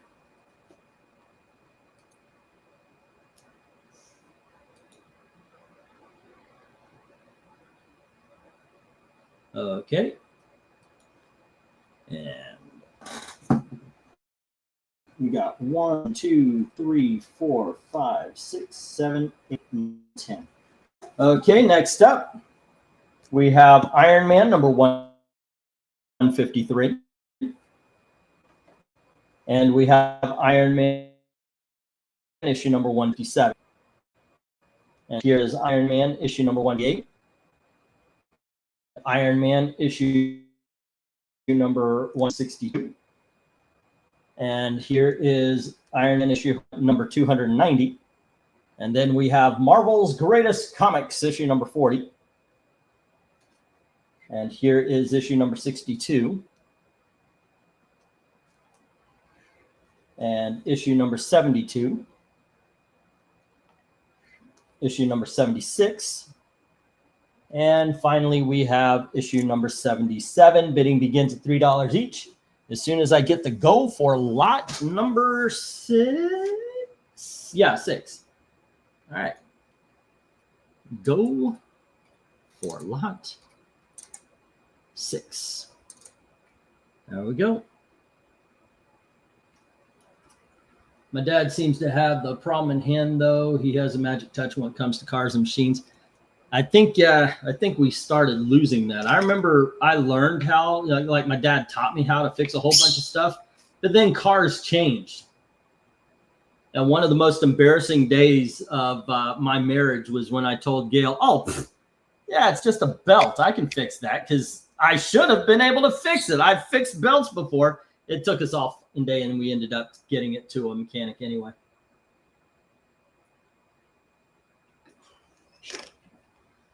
Okay. And we got 1, 2, 3, 4, 5, 6, 7, 8, and 10. Okay, next up, we have Iron Man number 153. And we have Iron Man issue number 157. And here's Iron Man issue number 158. Iron Man issue number 162. And here is Iron Man issue number 290. And then we have Marvel's Greatest Comics issue number 40. And here is issue number 62. And issue number 72. Issue number 76. And finally, we have issue number 77. Bidding begins at $3 each. As soon as I get the go for lot number 6. Yeah, 6. All right. Go for lot 6. There we go. My dad seems to have the problem in hand, though. He has a magic touch when it comes to cars and machines. I think we started losing that. I remember I learned how, like my dad taught me how to fix a whole bunch of stuff, but then cars changed. And one of the most embarrassing days of my marriage was when I told Gail, yeah, it's just a belt. I can fix that, because I should have been able to fix it. I've fixed belts before. It took us off a day, and we ended up getting it to a mechanic anyway.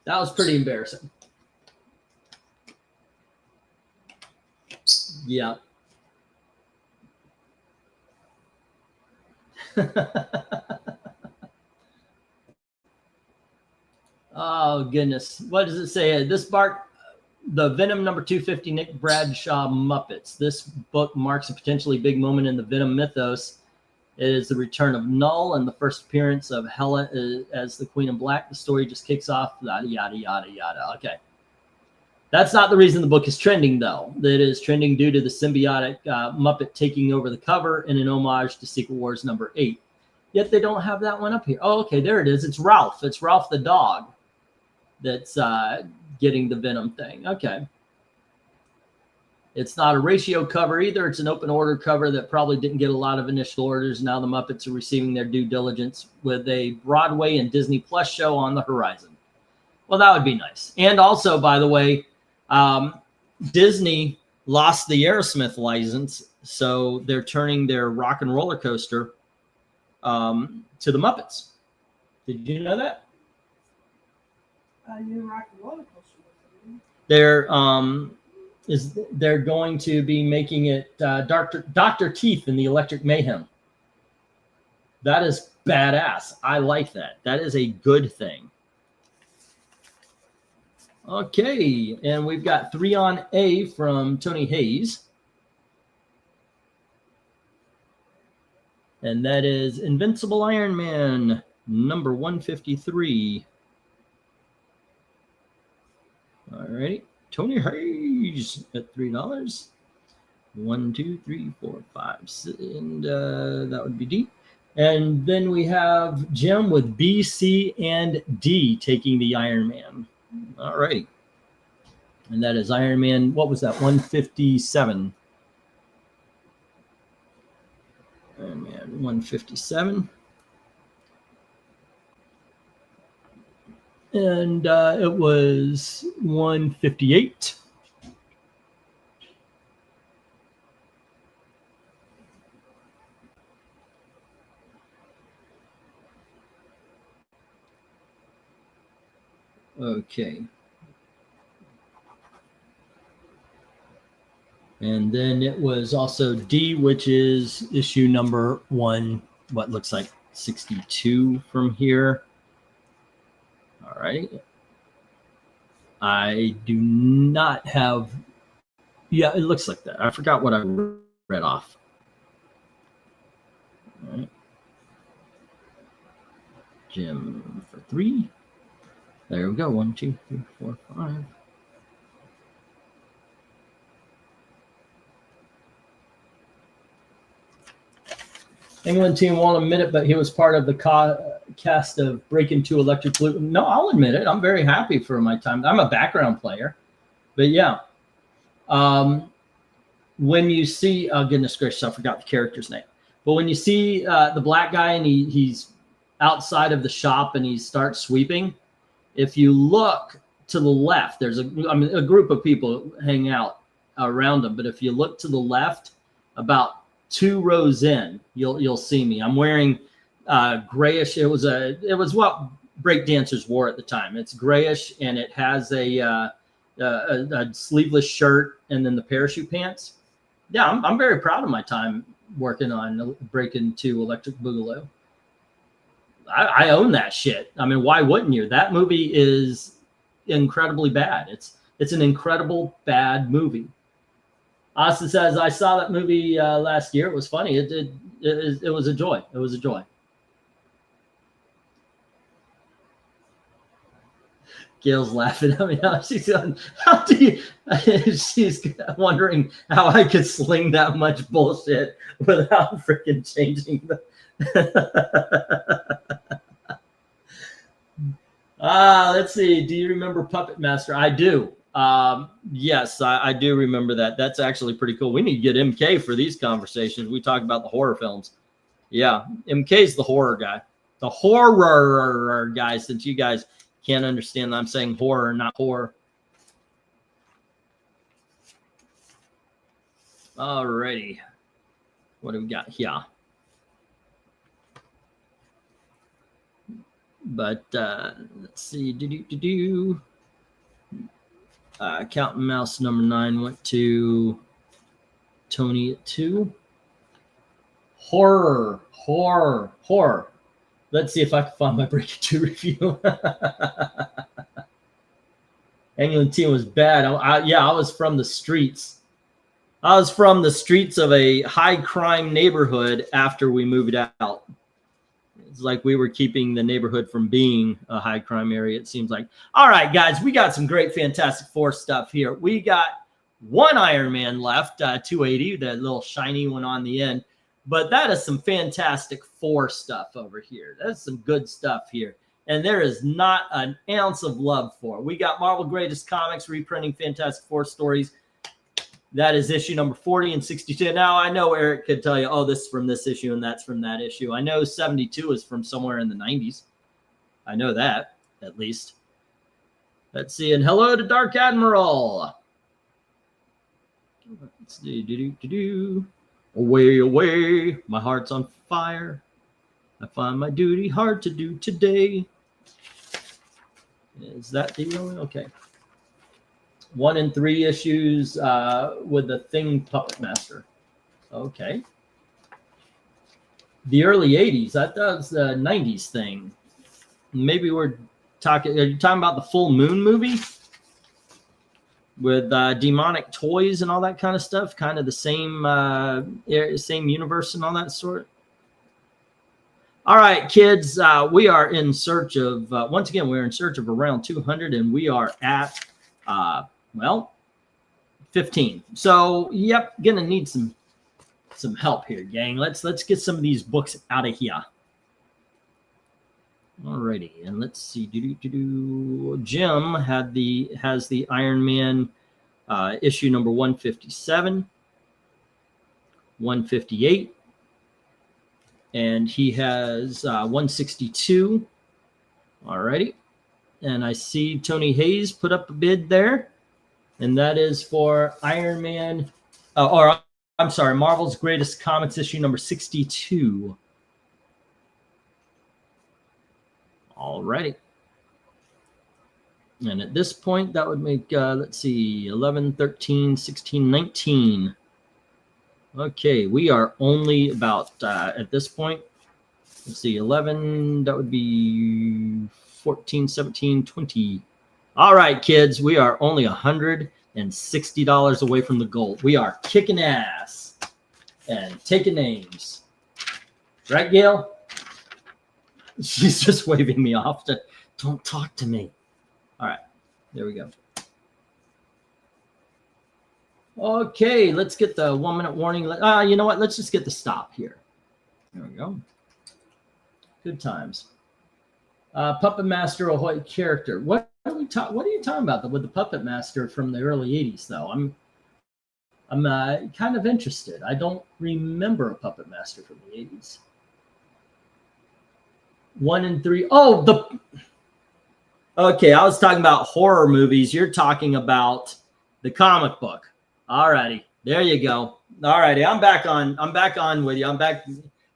That was pretty embarrassing. Yeah. Oh, goodness. What does it say? This Bart, the Venom number 250 Nick Bradshaw Muppets. This book marks a potentially big moment in the Venom mythos. It is the return of Null and the first appearance of Hela as the Queen in Black. The story just kicks off, yada, yada, yada, yada. Okay. That's not the reason the book is trending, though. It is trending due to the symbiotic Muppet taking over the cover in an homage to Secret Wars #8. Yet they don't have that one up here. Oh, okay, there it is. It's Ralph. It's Ralph the dog that's getting the Venom thing. Okay. It's not a ratio cover either. It's an open order cover that probably didn't get a lot of initial orders. Now the Muppets are receiving their due diligence with a Broadway and Disney Plus show on the horizon. Well, that would be nice. And also, by the way, Disney lost the Aerosmith license, so they're turning their Rock and Roller Coaster to the Muppets. Did you know that? A new Rock and Roller Coaster. They're going to be making it Dr. Teeth in the Electric Mayhem. That is badass. I like that. That is a good thing. Okay, and we've got 3 on A from Tony Hayes. And that is Invincible Iron Man, number 153. All right, Tony Hayes at $3. 1, 2, 3, 4, 5, and that would be D. And then we have Jim with B, C, and D taking the Iron Man. All right. And that is Iron Man. What was that? 157. Iron Man 157. And it was 158. Okay. And then it was also D, which is issue number 1, what looks like 62 from here. All right. I do not have, yeah, it looks like that. I forgot what I read off. All right. Jim for 3. There we go. 1, 2, 3, 4, 5. England team won't admit it, but he was part of the cast of Breaking 2 Electric Blue. No, I'll admit it. I'm very happy for my time. I'm a background player. But yeah. When you see, oh goodness gracious, I forgot the character's name. But when you see the black guy and he's outside of the shop and he starts sweeping, if you look to the left, there's a group of people hang out around him. But if you look to the left, about 2 rows in, you'll see me. I'm wearing grayish. It was what breakdancers wore at the time. It's grayish and it has a sleeveless shirt and then the parachute pants. Yeah, I'm very proud of my time working on Breaking 2 Electric Boogaloo. I own that shit. I mean, why wouldn't you? That movie is incredibly bad. It's an incredible bad movie. Austin says, I saw that movie last year. It was funny. It was a joy. It was a joy. Gail's laughing at me now. She's going, how do you? She's wondering how I could sling that much bullshit without freaking changing the. Let's see. Do you remember Puppet Master? I do. Yes, I do remember that. That's actually pretty cool. We need to get MK for these conversations. We talk about the horror films. Yeah, MK's the horror guy. The horror guy, since you guys can't understand that I'm saying horror, not horror. All righty. What do we got here? But let's see. Cat and Mouse number 9 went to Tony at 2. Horror. Let's see if I can find my Breaking 2 review. England team was bad. I was from the streets. I was from the streets of a high crime neighborhood after we moved out. It's like we were keeping the neighborhood from being a high crime area, it seems like. All right, guys, we got some great Fantastic Four stuff here. We got one Iron Man left, 280, that little shiny one on the end. But that is some Fantastic Four stuff over here. That's some good stuff here. And there is not an ounce of love for it. We got Marvel Greatest Comics reprinting Fantastic Four stories. That is issue number 40 and 62. Now, I know Eric could tell you, oh, this is from this issue and that's from that issue. I know 72 is from somewhere in the 90s. I know that, at least. Let's see. And hello to Dark Admiral. Let's see. Away, away. My heart's on fire. I find my duty hard to do today. Is that the only? Okay. 1 and 3 issues with the Thing Puppet Master. Okay. The early 80s. I thought it was the 90s thing. Maybe we're talking. Are you talking about the Full Moon movie? With demonic toys and all that kind of stuff? Kind of the same universe and all that sort? All right, kids. We are in search of, once again, we're in search of around 200, and we are at, well, 15. So, yep, gonna need some help here, gang. Let's get some of these books out of here. Alrighty, and let's see. Jim has the Iron Man issue number 157, 158, and he has 162. Alrighty, and I see Tony Hayes put up a bid there, and that is for Iron Man, I'm sorry, Marvel's Greatest Comics issue number 62. Alrighty. And at this point, that would make, let's see, 11, 13, 16, 19. Okay, we are only about, at this point, let's see, 11, that would be 14, 17, 20. All right, kids, we are only $160 away from the goal. We are kicking ass and taking names. Right, Gail? She's just waving me off to don't talk to me. All right, there we go. Okay, let's get the 1 minute warning. You know what? Let's just get the stop here. There we go. Good times. Puppet Master Ahoy character. What are you talking about with the Puppet Master from the early 80s, though? I'm kind of interested. I don't remember a Puppet Master from the 80s. 1 and 3. Oh, okay. I was talking about horror movies. You're talking about the comic book. All righty, there you go. All righty, I'm back on with you.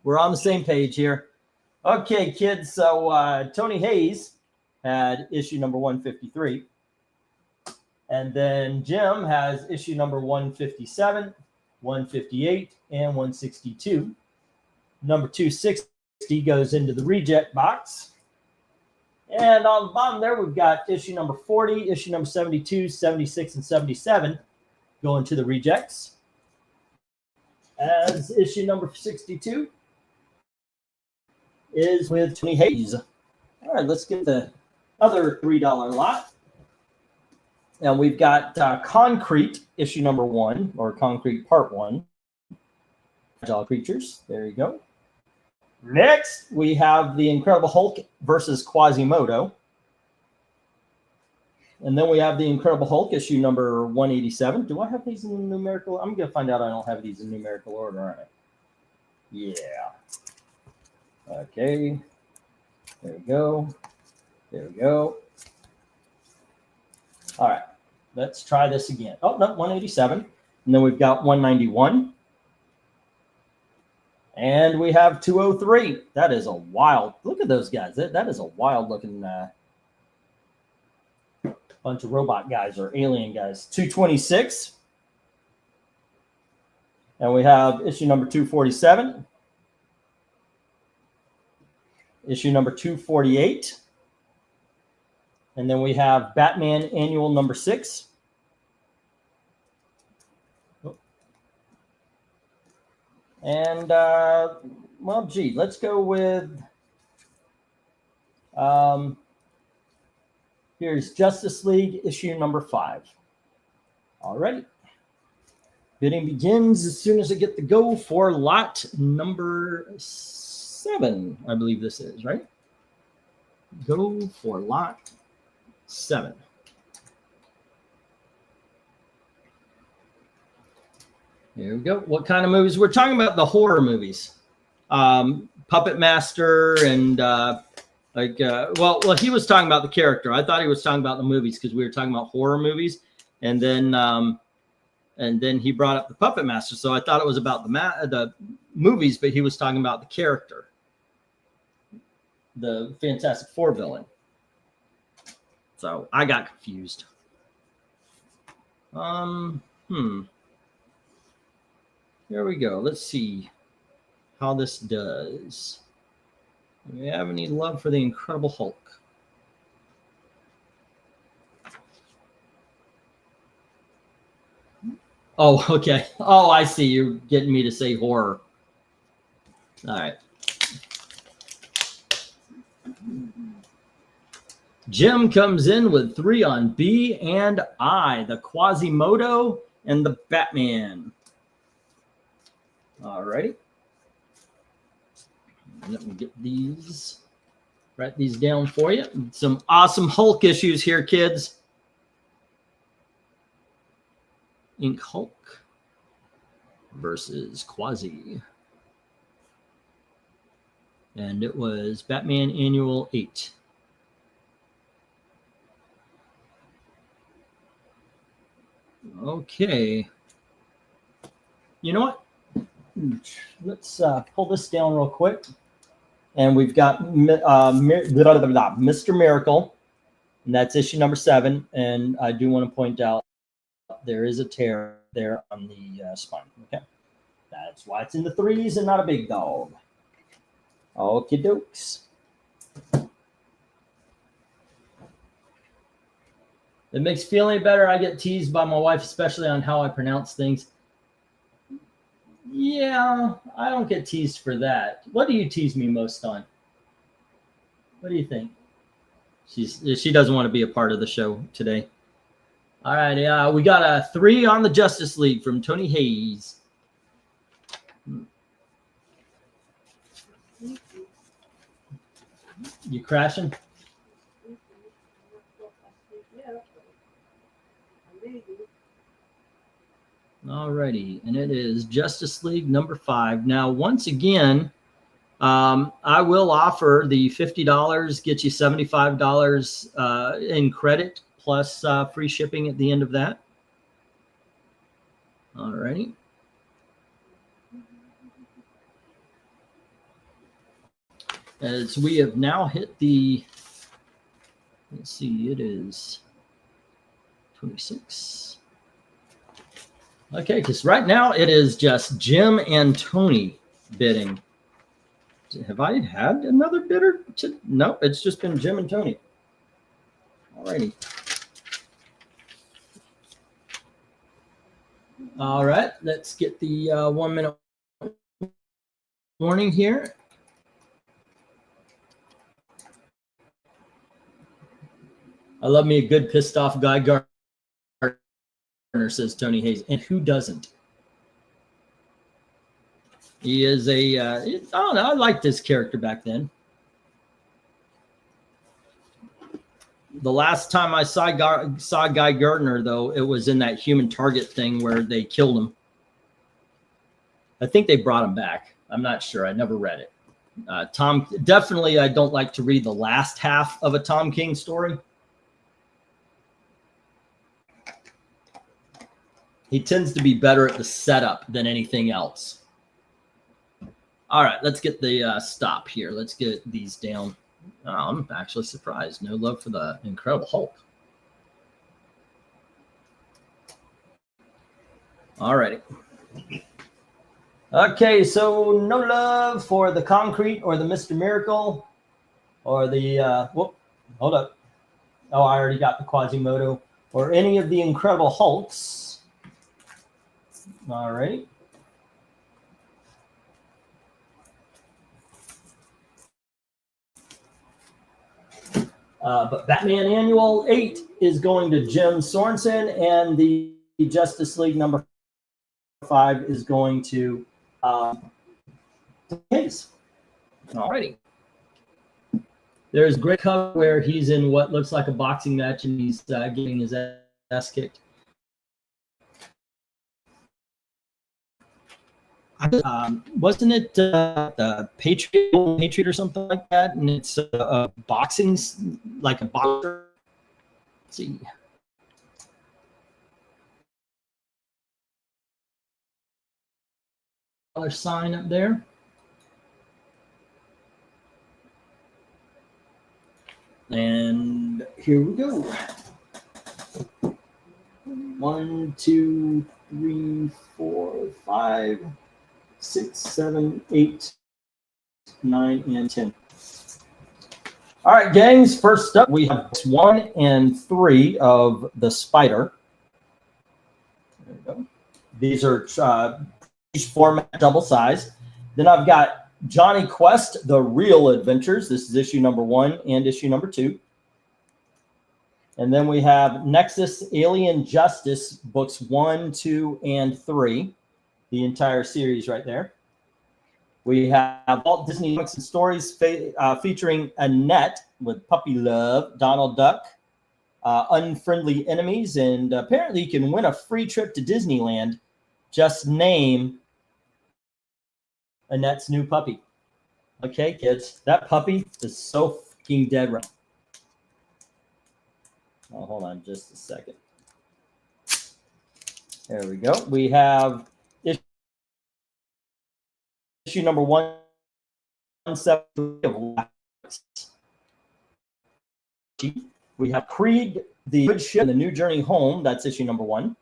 We're on the same page here. Okay, kids. So Tony Hayes had issue number 153, and then Jim has issue number 157, 158, and 162. Number 260 goes into the reject box. And on the bottom there, we've got issue number 40, issue number 72, 76, and 77 going to the rejects. As issue number 62 is with Tony Hayes. All right, let's get the other $3 lot. And we've got Concrete, issue number 1, or Concrete Part 1. Fragile Creatures. There you go. Next, we have the Incredible Hulk versus Quasimodo. And then we have the Incredible Hulk, issue number 187. Do I have these in numerical? I'm going to find out I don't have these in numerical order, aren't I? Yeah. Okay. There we go. There we go. All right. Let's try this again. Oh, no, 187. And then we've got 191. And we have 203. That is a wild. Look at those guys. That is a wild looking bunch of robot guys or alien guys. 226. And we have issue number 247. Issue number 248. And then we have Batman Annual number 6. And well, gee, let's go with here's Justice League issue number 5. All right. Bidding begins as soon as I get the go for lot number 7. I believe this is, right? Go for lot 7. Here we go. What kind of movies? We're talking about the horror movies. Puppet Master and well, he was talking about the character. I thought he was talking about the movies because we were talking about horror movies. And then he brought up the Puppet Master. So I thought it was about the movies, but he was talking about the character, the Fantastic Four villain. So I got confused. Here we go. Let's see how this does. Do we have any love for the Incredible Hulk? Oh, okay. Oh, I see. You're getting me to say horror. All right. Jim comes in with 3 on B and I, the Quasimodo and the Batman. All righty. Let me get these, write these down for you. Some awesome Hulk issues here, kids. Ink Hulk versus Quasi. And it was Batman Annual 8. Okay. You know what? Let's pull this down real quick. And we've got Mr. Miracle, and that's issue number 7. And I do want to point out there is a tear there on the spine. Okay, that's why it's in the 3s and not a big dog. Okie dokes. It makes feeling better. I get teased by my wife, especially on how I pronounce things. Yeah, I don't get teased for that. What do you tease me most on? What do you think? She doesn't want to be a part of the show today. All right, we got a 3 on the Justice League from Tony Hayes. You crashing? All righty, and it is Justice League number 5. Now, once again, I will offer the $50, get you $75 in credit plus free shipping at the end of that. All righty. As we have now hit the, let's see, it is 26. Okay, because right now it is just Jim and Tony bidding. Have I had another bidder? No, it's just been Jim and Tony. All righty. All right, let's get the 1 minute warning here. I love me a good pissed off Guy Gardner, says Tony Hayes. And who doesn't? He is a, I don't know, I liked this character back then. The last time I saw Guy Gardner, though, it was in that Human Target thing where they killed him. I think they brought him back. I'm not sure. I never read it. Tom, definitely I don't like to read the last half of a Tom King story. He tends to be better at the setup than anything else. All right, let's get the stop here. Let's get these down. Oh, I'm actually surprised. No love for the Incredible Hulk. All righty. Okay, so no love for the Concrete or the Mr. Miracle or the, whoop, hold up. Oh, I already got the Quasimodo or any of the Incredible Hulks. All right. But Batman Annual 8 is going to Jim Sorensen, and the Justice League number 5 is going to Hayes. Alrighty. There's great cover where he's in what looks like a boxing match and he's getting his ass kicked. Wasn't it the Patriot or something like that? And it's boxing, like a boxer. Let's see. Sign up there. And here we go. 1, 2, 3, 4, 5, 6, 7, 8, 9, and 10. All right, gangs. First up, we have 1 and 3 of the Spider. There we go. These are each format double size. Then I've got Johnny Quest, The Real Adventures. This is issue number 1 and issue number 2. And then we have Nexus Alien Justice books 1, 2, and 3. The entire series right there. We have Walt Disney Books and Stories featuring Annette with Puppy Love, Donald Duck, Unfriendly Enemies, and apparently you can win a free trip to Disneyland. Just name Annette's new puppy. Okay, kids, that puppy is so fucking dead right now. Oh, hold on just a second. There we go. We have issue number 173 of we have Creed, the Good Ship, and the New Journey Home. That's issue number 1.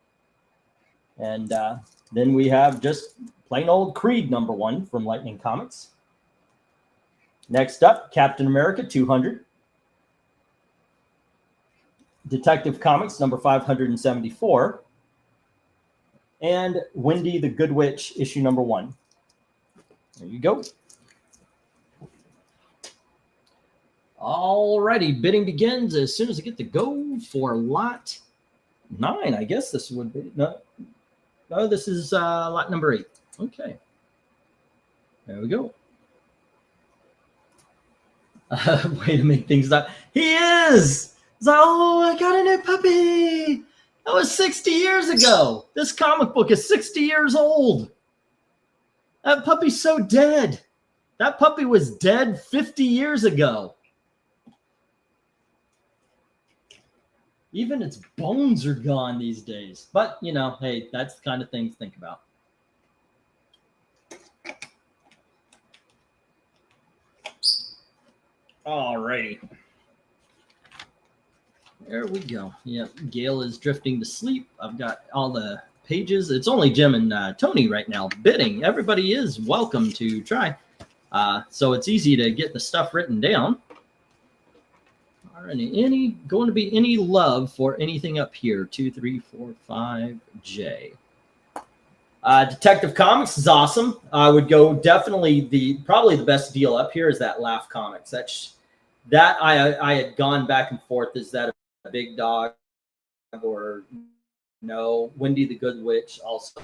And then we have just plain old Creed number 1 from Lightning Comics. Next up, Captain America 200. Detective Comics number 574. And Wendy the Good Witch issue number 1. There you go. Alrighty, bidding begins as soon as I get to go for lot 9. I guess this would be no, this is lot number 8. Okay, there we go. Way to make things up. He is. It's like, oh, I got a new puppy. That was 60 years ago. This comic book is 60 years old. That puppy's so dead. That puppy was dead 50 years ago. Even its bones are gone these days. But, you know, hey, that's the kind of thing to think about. Alrighty. There we go. Yep, Gail is drifting to sleep. I've got all the pages. It's only Jim and Tony right now bidding. Everybody is welcome to try. So it's easy to get the stuff written down. Alrighty, going to be any love for anything up here? 2, 3, 4, 5, J. Detective Comics is awesome. I would go definitely probably the best deal up here is that Laugh Comics. That I had gone back and forth. Is that a big dog or no? Wendy the Good Witch also.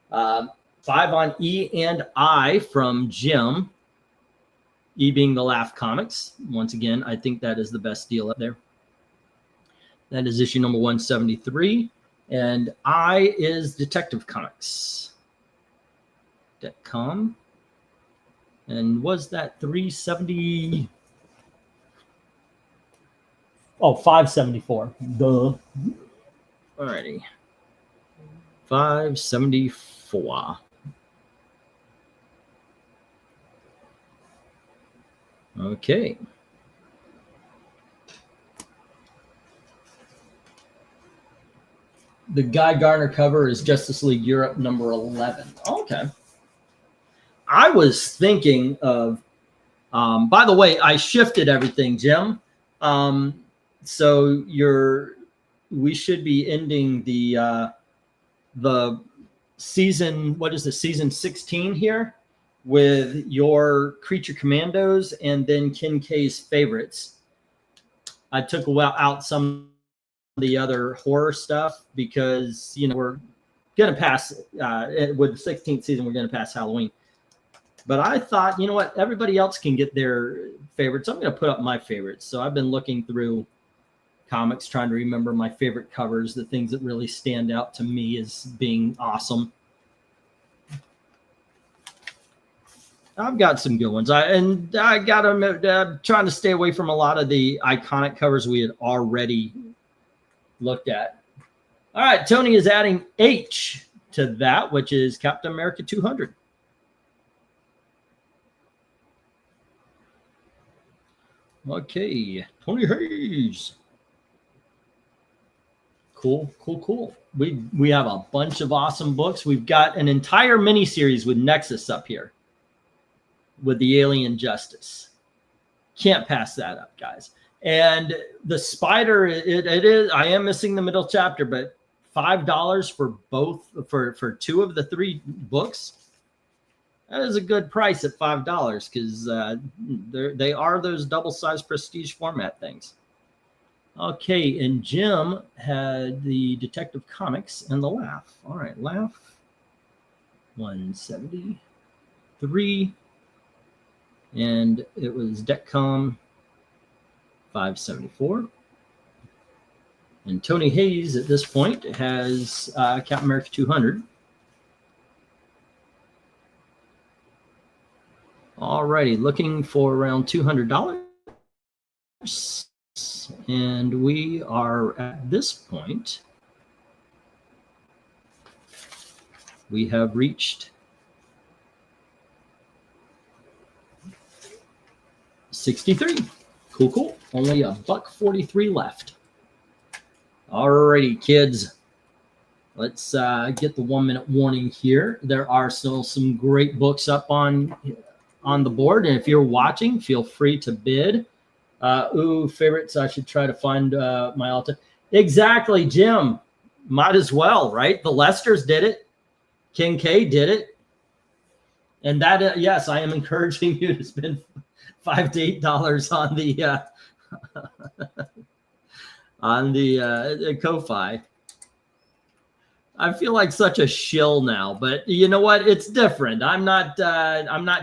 5 on E and I from Jim. E being the Laugh Comics. Once again, I think that is the best deal up there. That is issue number 173. And I is Detective Comics.com. And was that 370? Oh, 574. Duh. Alrighty. 574. Okay. The Guy Gardner cover is Justice League Europe number 11. Okay. I was thinking of, by the way, I shifted everything, Jim. So we should be ending the season, what is the season 16 here with your Creature Commandos and then Ken K's favorites. I took out some of the other horror stuff because, you know, we're going to pass with the 16th season, we're going to pass Halloween. But I thought, you know what, everybody else can get their favorites. I'm going to put up my favorites. So I've been looking through comics, trying to remember my favorite covers, the things that really stand out to me as being awesome. I've got some good ones. I got them trying to stay away from a lot of the iconic covers we had already looked at. All right, Tony is adding H to that, which is Captain America 200. Okay, Tony Hayes. Cool. We have a bunch of awesome books. We've got an entire mini-series with Nexus up here with the Alien Justice. Can't pass that up, guys. And the Spider, it is, I am missing the middle chapter, but $5 for both, for 2 of the 3 books. That is a good price at $5 because they are those double-sized prestige format things. Okay, and Jim had the Detective Comics and the Laugh. All right, Laugh 173, and it was Decom 574. And Tony Hayes at this point has Captain America 200. All righty, looking for around $200. And we are at this point, we have reached 63. Cool. Only $1.43 left. All righty, kids. Let's get the 1-minute warning here. There are still some great books up on the board, and if you're watching, feel free to bid. Favorites. I should try to find my Alta. Exactly, Jim. Might as well, right? The Lesters did it. King K did it. And that, yes, I am encouraging you to spend $5 to $8 on the Ko-Fi. I feel like such a shill now, but you know what? It's different. I'm not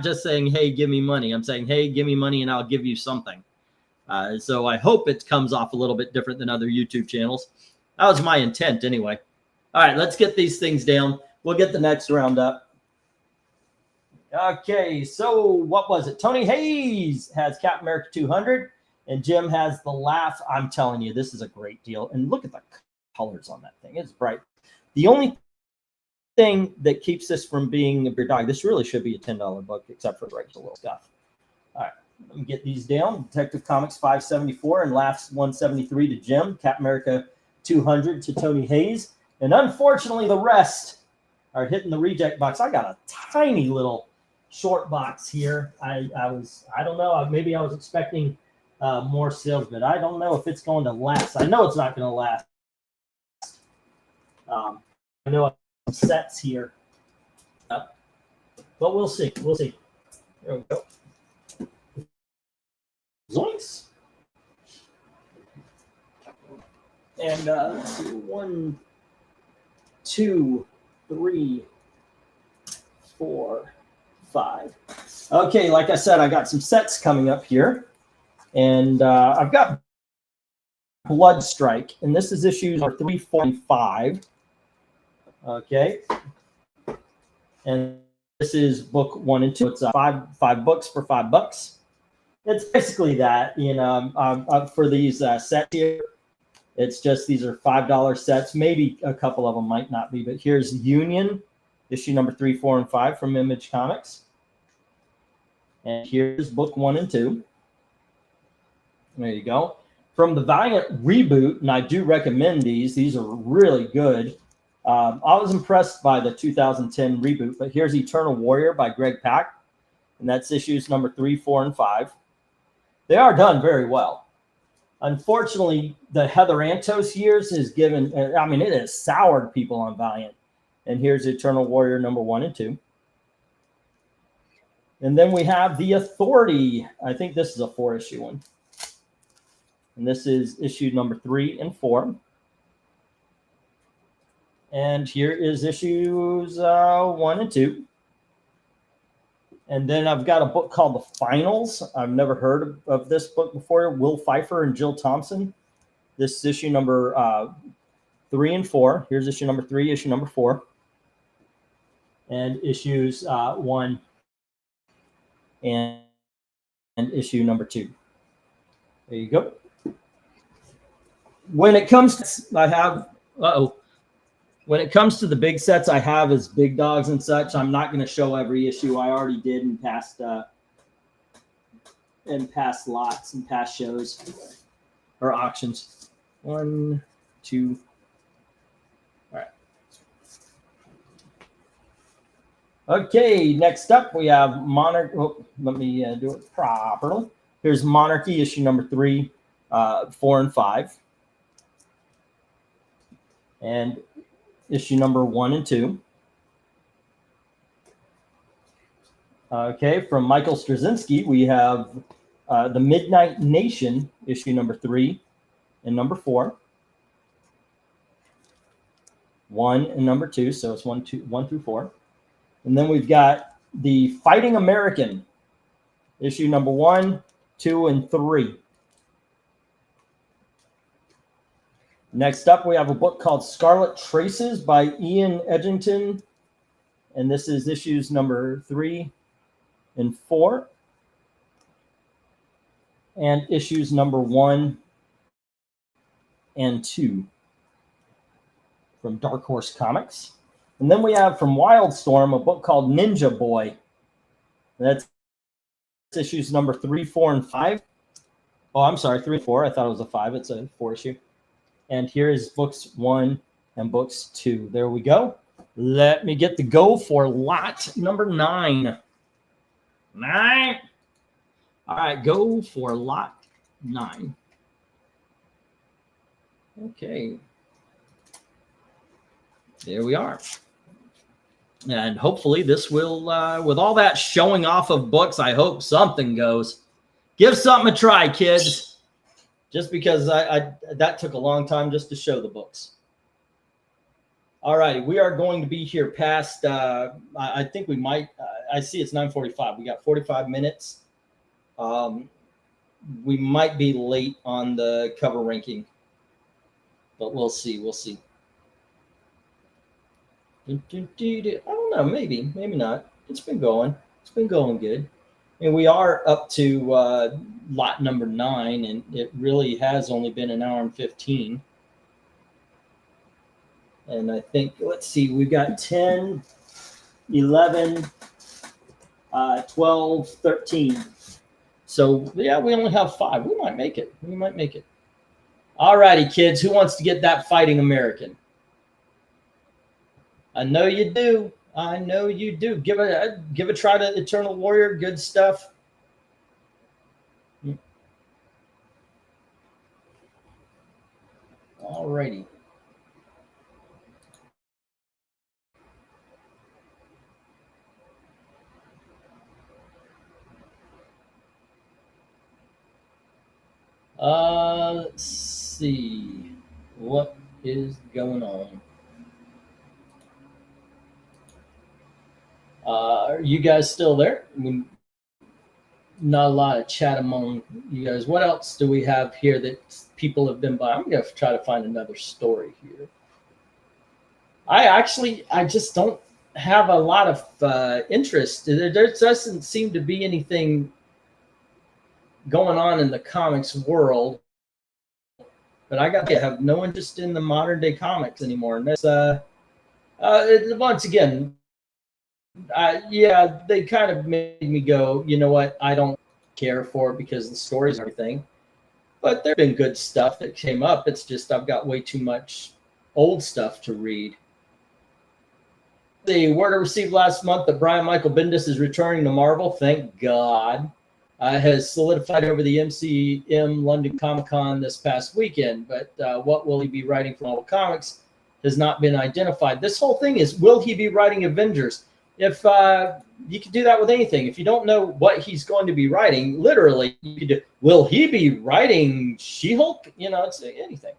just saying, hey, give me money. I'm saying, hey, give me money and I'll give you something. So I hope it comes off a little bit different than other YouTube channels. That was my intent anyway. All right, let's get these things down. We'll get the next round up. Okay, so what was it? Tony Hayes has Captain America 200, and Jim has the Laugh. I'm telling you, this is a great deal. And look at the colors on that thing. It's bright. The only thing that keeps this from being a beer dog, this really should be a $10 book, except for the regular little stuff. All right. Let me get these down. Detective Comics 574 and Laughs 173 to Jim. Captain America 200 to Tony Hayes. And unfortunately, the rest are hitting the reject box. I got a tiny little short box here. I don't know. Maybe I was expecting more sales, but I don't know if it's going to last. I know it's not going to last. I know I have some sets here. But we'll see. We'll see. There we go. Zoinks. And let's see, 1, 2, 3, 4, 5. Okay, like I said, I got some sets coming up here. And I've got Blood Strike, and this is issues 3, 4, and 5. Okay. And this is book 1 and 2. It's five books for $5. It's basically that, you know, for these sets here. It's just these are $5 sets. Maybe a couple of them might not be, but here's Union, issue number 3, 4, and 5 from Image Comics. And here's book 1 and 2. There you go. From the Valiant reboot, and I do recommend these. These are really good. I was impressed by the 2010 reboot, but here's Eternal Warrior by Greg Pak, and that's issues number 3, 4, and 5. They are done very well. Unfortunately, the Heather Antos years has given, I mean, it has soured people on Valiant. And here's Eternal Warrior number 1 and 2. And then we have The Authority. I think this is a 4-issue one. And this is issue number 3 and 4. And here is issues 1 and 2. And then I've got a book called The Finals. I've never heard of this book before. Will Pfeiffer and Jill Thompson. This is issue number 3 and 4. Here's issue number 3, issue number 4. And issues 1 and issue number 2. There you go. When it comes to, I have, when it comes to the big sets I have as big dogs and such, I'm not going to show every issue. I already did in past lots and past shows or auctions. 1, 2. All right. Okay, next up we have Monarch. Oh, let me do it properly. Here's Monarchy, issue number 3, 4 and 5. And issue number 1 and 2. Okay, from Michael Straczynski, we have The Midnight Nation, issue number 3 and number 4. 1 and number 2, so it's 1 through 4. And then we've got The Fighting American, issue number 1, 2, and 3. Next up, we have a book called Scarlet Traces by Ian Edgington. And this is issues number 3 and 4. And issues number 1 and 2 from Dark Horse Comics. And then we have from Wildstorm a book called Ninja Boy. That's issues number 3, 4, and 5. Oh, I'm sorry, 3 and 4. I thought it was a 5. It's a 4 issue. And here is books 1 and books 2. There we go. Let me get the go for lot number 9. 9. All right, go for lot 9. Okay. There we are. And hopefully this will, with all that showing off of books, I hope something goes. Give something a try, kids. Just because that took a long time just to show the books. All righty, we are going to be here past, I think we might, I see it's 9:45. We got 45 minutes. We might be late on the cover ranking, but we'll see, we'll see. I don't know, maybe not. It's been going good. And we are up to lot number 9, and it really has only been an hour and 15. And I think, let's see, we've got 10, 11, 12, 13. So, yeah, we only have 5. We might make it. We might make it. All righty, kids. Who wants to get that Fighting American? I know you do. I know you do. Give a try to Eternal Warrior. Good stuff. All righty. Let's see what is going on. Are you guys still there? I mean, not a lot of chat among you guys. What else do we have here that people have been by? I'm going to try to find another story here. I just don't have a lot of interest. There doesn't seem to be anything going on in the comics world. But I have no interest in the modern day comics anymore. And that's once again, yeah, they kind of made me go, you know what? I don't care for it because of the stories and everything. But there's been good stuff that came up. It's just I've got way too much old stuff to read. The word I received last month that Brian Michael Bendis is returning to Marvel, thank God, has solidified over the MCM London Comic Con this past weekend. But what will he be writing for Marvel Comics has not been identified. This whole thing is, will he be writing Avengers? if you could do that with anything. If you don't know what he's going to be writing, literally, you could do, will he be writing She-Hulk? You know, it's anything.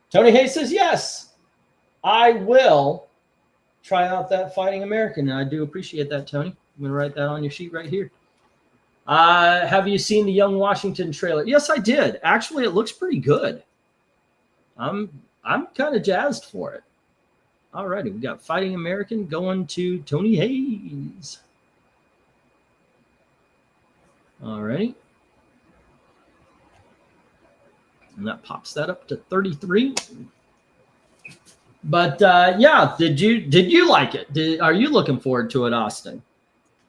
Tony Hayes says, yes, I will try out that Fighting American. And I do appreciate that, Tony. I'm going to write that on your sheet right here. Have you seen the Young Washington trailer? Yes, I did. Actually, it looks pretty good. I'm kind of jazzed for it. All righty, we got Fighting American going to Tony Hayes. All righty. And that pops that up to 33. But yeah, did you like it? Are you looking forward to it, Austin?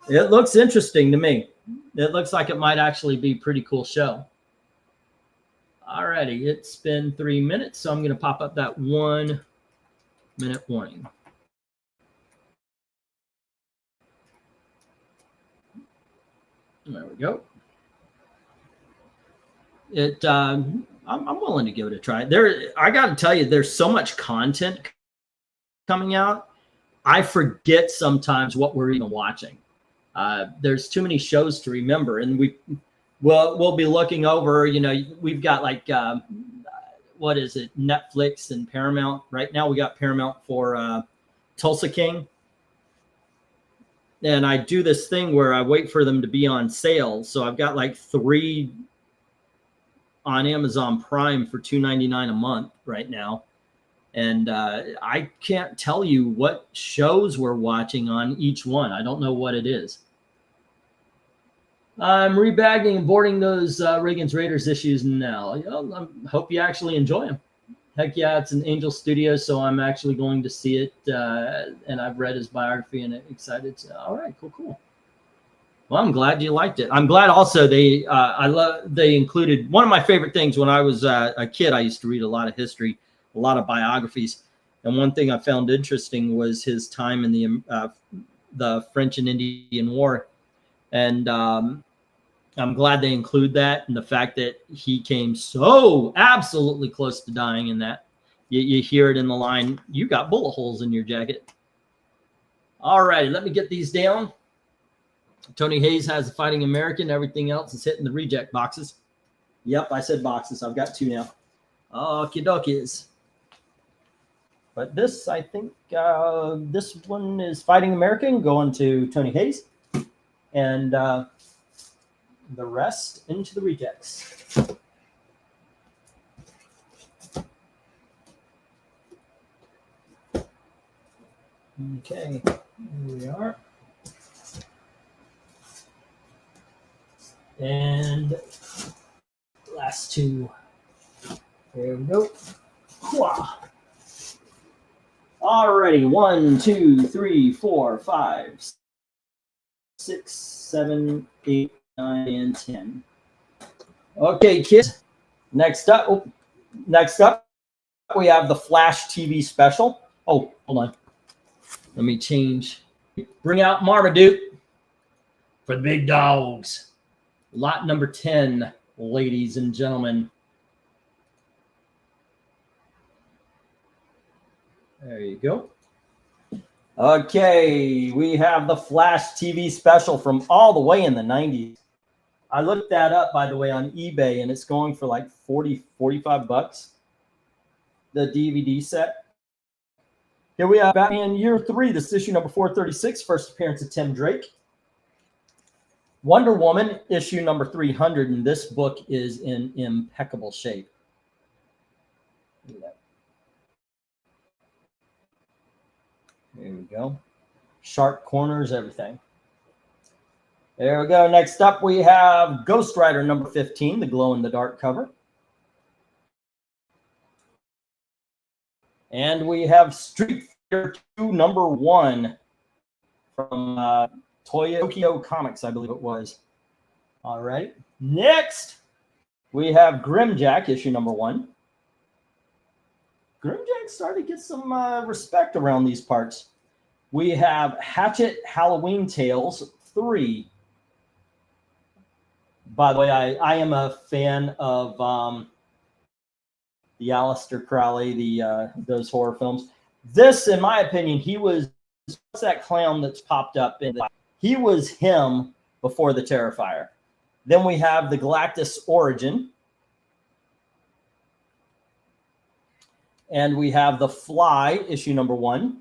It looks interesting to me. It looks like it might actually be a pretty cool show. All righty, it's been 3 minutes, so I'm going to pop up that 1 minute warning. There we go. I'm willing to give it a try. I got to tell you, there's so much content coming out. I forget sometimes what we're even watching. There's too many shows to remember, and we'll be looking over. You know, we've got like what is it? Netflix and Paramount. Right now, we got Paramount for Tulsa King. And I do this thing where I wait for them to be on sale. So I've got like 3 on Amazon Prime for $2.99 a month right now. And I can't tell you what shows we're watching on each one. I don't know what it is. I'm rebagging and boarding those Reagan's Raiders issues now. I hope you actually enjoy them. Heck yeah, it's an Angel Studio, so I'm actually going to see it. And I've read his biography and excited. All right, cool. Well, I'm glad you liked it. I'm glad also they included one of my favorite things when I was a kid. I used to read a lot of history, a lot of biographies. And one thing I found interesting was his time in the French and Indian War. And I'm glad they include that, and the fact that he came so absolutely close to dying in that. You hear it in the line, you got bullet holes in your jacket. All righty, let me get these down. Tony Hayes has the Fighting American. Everything else is hitting the reject boxes. Yep, I said boxes. I've got 2 now. Okie dokies. But this, I think, this one is Fighting American going to Tony Hayes. And the rest into the rejects. Okay, here we are. And last 2. There we go. Alrighty, 1, 2, 3, 4, 5, 6, 7, 8, 9, and 10. Okay, kids. Next up, we have the Flash TV special. Oh, hold on. Let me change. Bring out Marmaduke for the big dogs. Lot number 10, ladies and gentlemen. There you go. Okay, we have the Flash TV special from all the way in the 90s. I looked that up, by the way, on eBay, and it's going for like 40, 45 bucks. The DVD set. Here we have Batman Year 3. This is issue number 436, first appearance of Tim Drake. Wonder Woman, issue number 300, and this book is in impeccable shape. Look at that. There we go. Sharp corners, everything. There we go. Next up, we have Ghost Rider number 15, the glow-in-the-dark cover. And we have Street Fighter 2 number 1 from Tokyo Comics, I believe it was. All right. Next, we have Grimjack, issue number 1. Grimjack started to get some respect around these parts. We have Hatchet Halloween Tales 3. By the way, I am a fan of the Aleister Crowley, those horror films. This, in my opinion, he was what's that clown that's popped up in? He was him before the Terrifier. Then we have the Galactus Origin. And we have the Fly, issue number 1.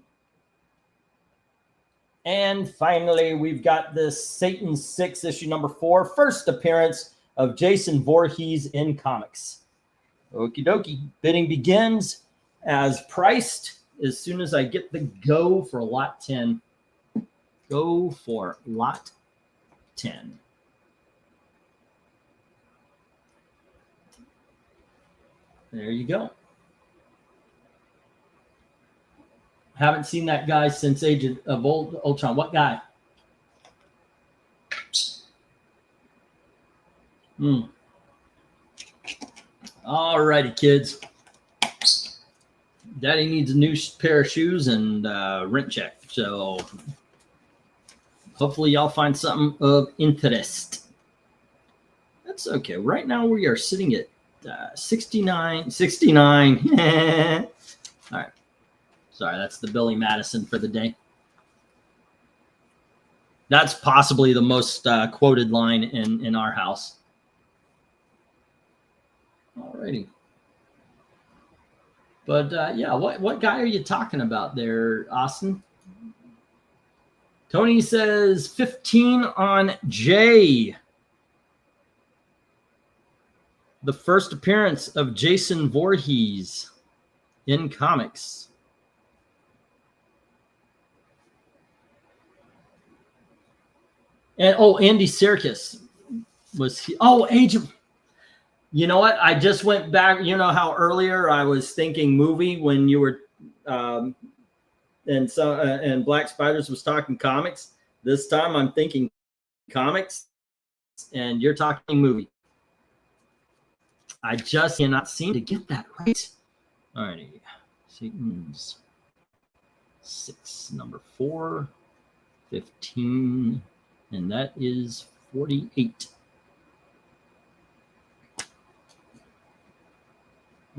And finally, we've got this Satan 6, issue number 4, first appearance of Jason Voorhees in comics. Okie dokie. Bidding begins as priced as soon as I get the go for lot 10. Go for lot 10. There you go. Haven't seen that guy since Age of Ultron. What guy? All righty, kids. Daddy needs a new pair of shoes and rent check. So hopefully y'all find something of interest. That's okay. Right now we are sitting at 69. All right. Sorry, that's the Billy Madison for the day. That's possibly the most quoted line in our house. All righty. But yeah, what guy are you talking about there, Austin? Tony says 15 on Jay. The first appearance of Jason Voorhees in comics. And Andy Serkis was he? Oh, Age of. You know what? I just went back. You know how earlier I was thinking movie when you were, and Black Spiders was talking comics. This time I'm thinking comics, and you're talking movie. I just cannot seem to get that right. All righty, Satan's 6, number 4, 15. And that is 48.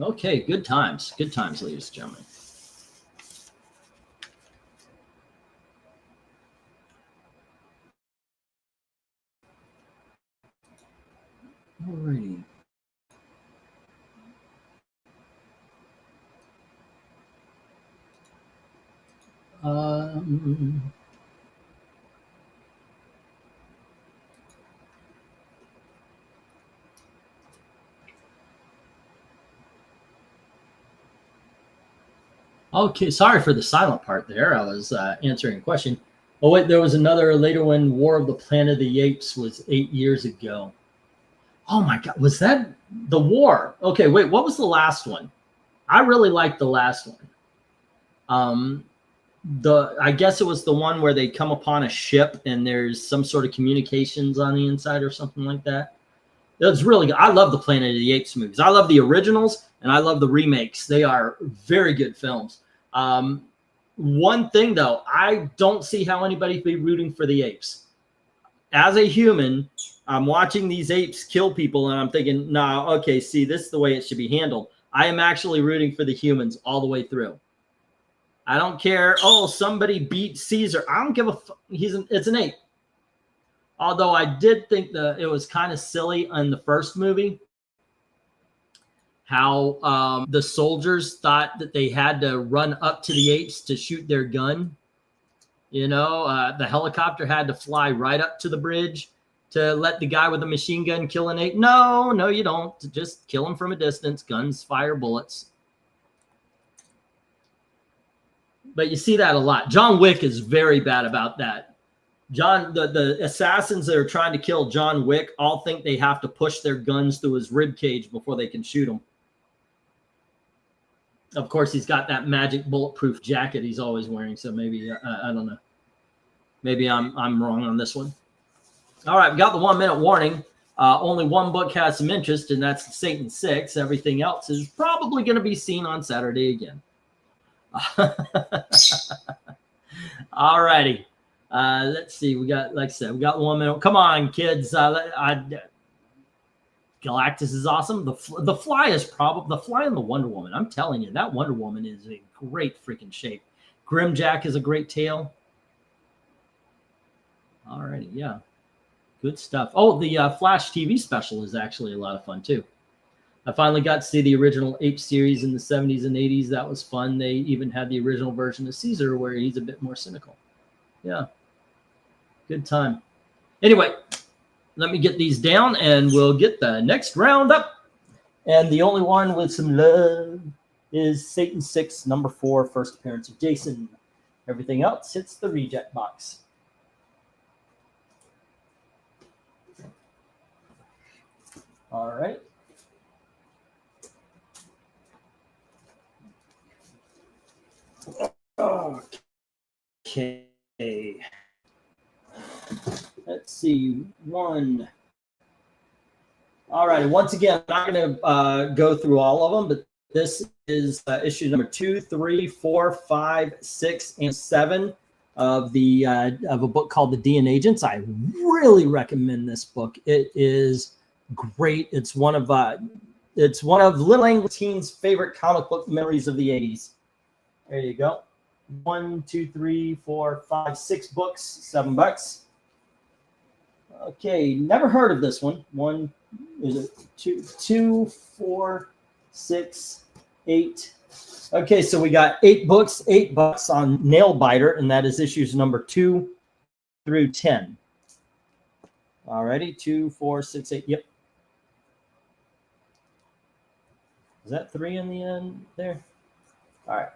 Okay, good times. Good times, ladies and gentlemen. All righty. Okay, sorry for the silent part there. I was answering a question. Oh, wait, there was another later one. War of the Planet of the Apes was 8 years ago. Oh, my God. Was that the war? Okay, wait, what was the last one? I really liked the last one. I guess it was the one where they come upon a ship and there's some sort of communications on the inside or something like that. It was really good. I love the Planet of the Apes movies. I love the originals and I love the remakes. They are very good films. One thing though, I don't see how anybody could be rooting for the apes. As a human, I'm watching these apes kill people and I'm thinking, nah, okay, see, this is the way it should be handled. I am actually rooting for the humans all the way through. I don't care. Oh, somebody beat Caesar. I don't give a fuck. It's an ape. Although I did think that it was kind of silly in the first movie how the soldiers thought that they had to run up to the apes to shoot their gun. You know, the helicopter had to fly right up to the bridge to let the guy with the machine gun kill an ape. No, you don't. Just kill him from a distance. Guns fire bullets. But you see that a lot. John Wick is very bad about that. The assassins that are trying to kill John Wick all think they have to push their guns through his rib cage before they can shoot him. Of course, he's got that magic bulletproof jacket he's always wearing. So maybe I don't know. Maybe I'm wrong on this one. All right, we got the 1 minute warning. Only one book has some interest, and that's Satan 6. Everything else is probably going to be seen on Saturday again. All righty. Let's see. We got, like I said, we got 1 minute. Come on, kids. Galactus is awesome. The Fly is probably the Fly and the Wonder Woman. I'm telling you, that Wonder Woman is in great freaking shape. Grimjack is a great tale. All righty, yeah. Good stuff. Oh, the Flash TV special is actually a lot of fun, too. I finally got to see the original H series in the 70s and 80s. That was fun. They even had the original version of Caesar where he's a bit more cynical. Yeah. Good time. Anyway, let me get these down and we'll get the next round up. And the only one with some love is Satan 6, number 4, first appearance of Jason. Everything else hits the reject box. All right. Okay. Let's see. One. All right. Once again, I'm not going to go through all of them, but this is issue number 2, 3, 4, 5, 6, and 7 of the of a book called The DNA Agents. I really recommend this book. It is great. It's one of Little Angleton's favorite comic book memories of the 80s. There you go. 1, 2, 3, 4, 5, 6 books, $7. Okay, never heard of this one. One is it 2, 4, 6, 8. Okay, so we got 8 books, $8 on Nailbiter, and that is issues number 2 through 10. Alrighty, 2, 4, 6, 8. Yep. Is that 3 in the end there? All right.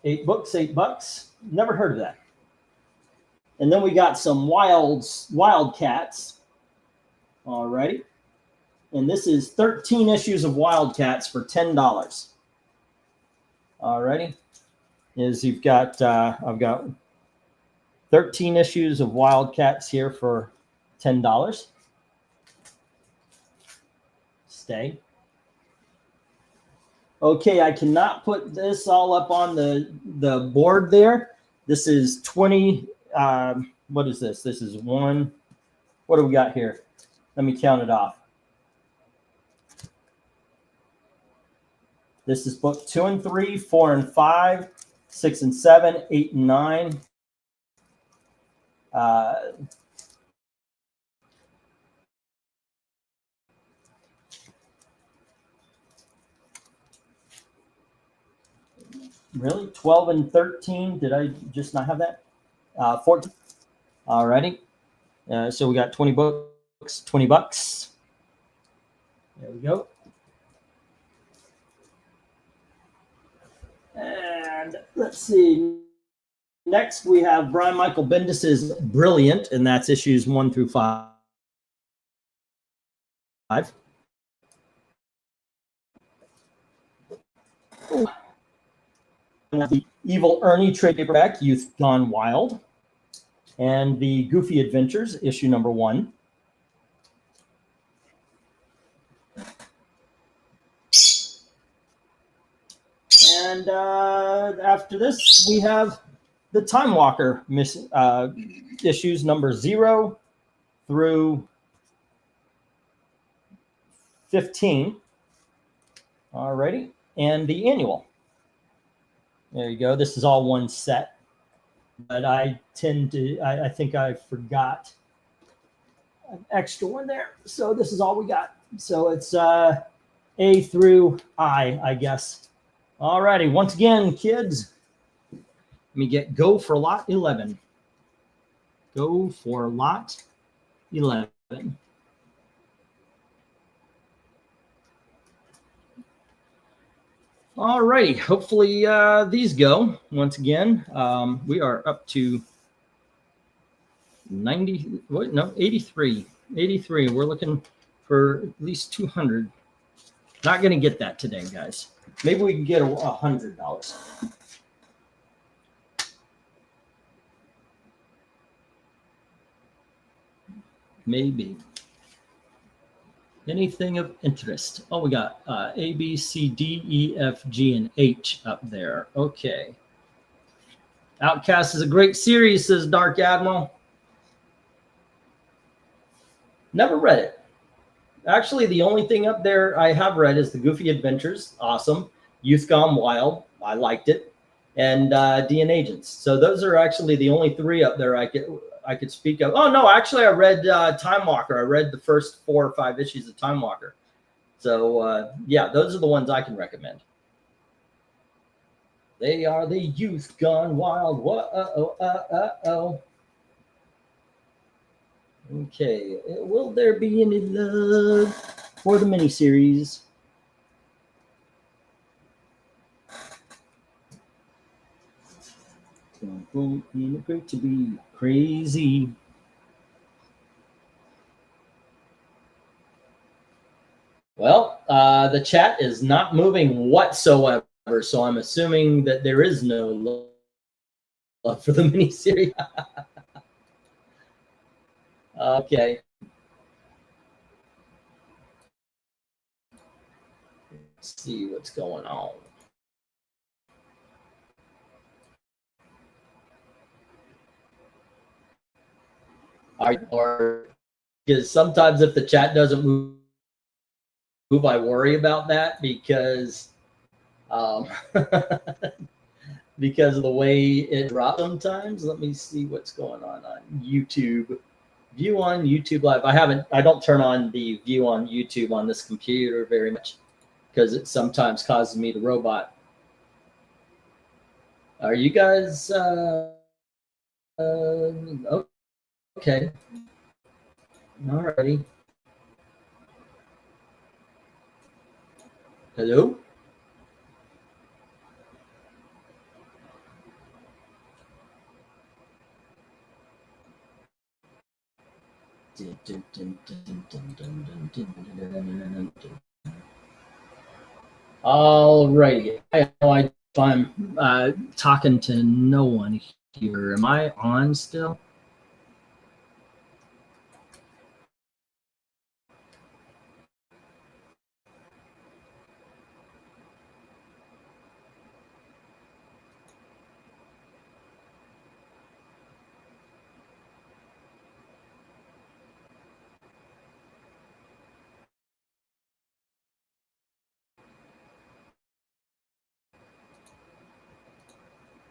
8 books, $8. Never heard of that. And then we got some Wildcats. All righty. And this is 13 issues of Wildcats for $10. All righty. I've got 13 issues of Wildcats here for $10. Stay. Okay, I cannot put this all up on the board there. This is 20. What is this? This is 1. What do we got here? Let me count it off. This is book 2 and 3, 4 and 5, 6 and 7, 8 and 9. Really? 12 and 13? Did I just not have that? 14. All righty. So we got 20 books, $20. There we go. And let's see. Next, we have Brian Michael Bendis's Brilliant, and that's issues 1 through 5. The Evil Ernie trade paperback, Youth Gone Wild, and the Goofy Adventures, issue number 1. And after this, we have the Time Walker issues number 0 through 15. All righty. And the annual. There you go. This is all one set. But I think I forgot an extra one there. So this is all we got. So it's A through I guess. All righty. Once again, kids, let me get go for lot 11. Go for lot 11. All righty. Hopefully these go. Once again, we are up to 90. What? No, 83. 83. We're looking for at least 200. Not going to get that today, guys. Maybe we can get $100. Maybe. Anything of interest? Oh, we got A, B, C, D, E, F, G, and H up there. Okay. Outcast is a great series, says Dark Admiral. Never read it. Actually, the only thing up there I have read is the Goofy Adventures. Awesome. Youth Gone Wild. I liked it, and DN Agents. So those are actually the only three up there I could speak of. Oh no, actually I read Time Walker. I read the first 4 or 5 issues of Time Walker. So yeah, those are the ones I can recommend. They are the youth gone wild. Whoa. Okay, will there be any love for the miniseries? Great to be crazy. Well, the chat is not moving whatsoever, so I'm assuming that there is no love for the miniseries. Okay. Let's see what's going on. Or because sometimes if the chat doesn't move, I worry about that because because of the way it drops sometimes. Let me see what's going on YouTube. View on YouTube Live. I don't turn on the view on YouTube on this computer very much because it sometimes causes me to robot. Are you guys okay? Alrighty. Hello? Alrighty. I'm talking to no one here. Am I on still?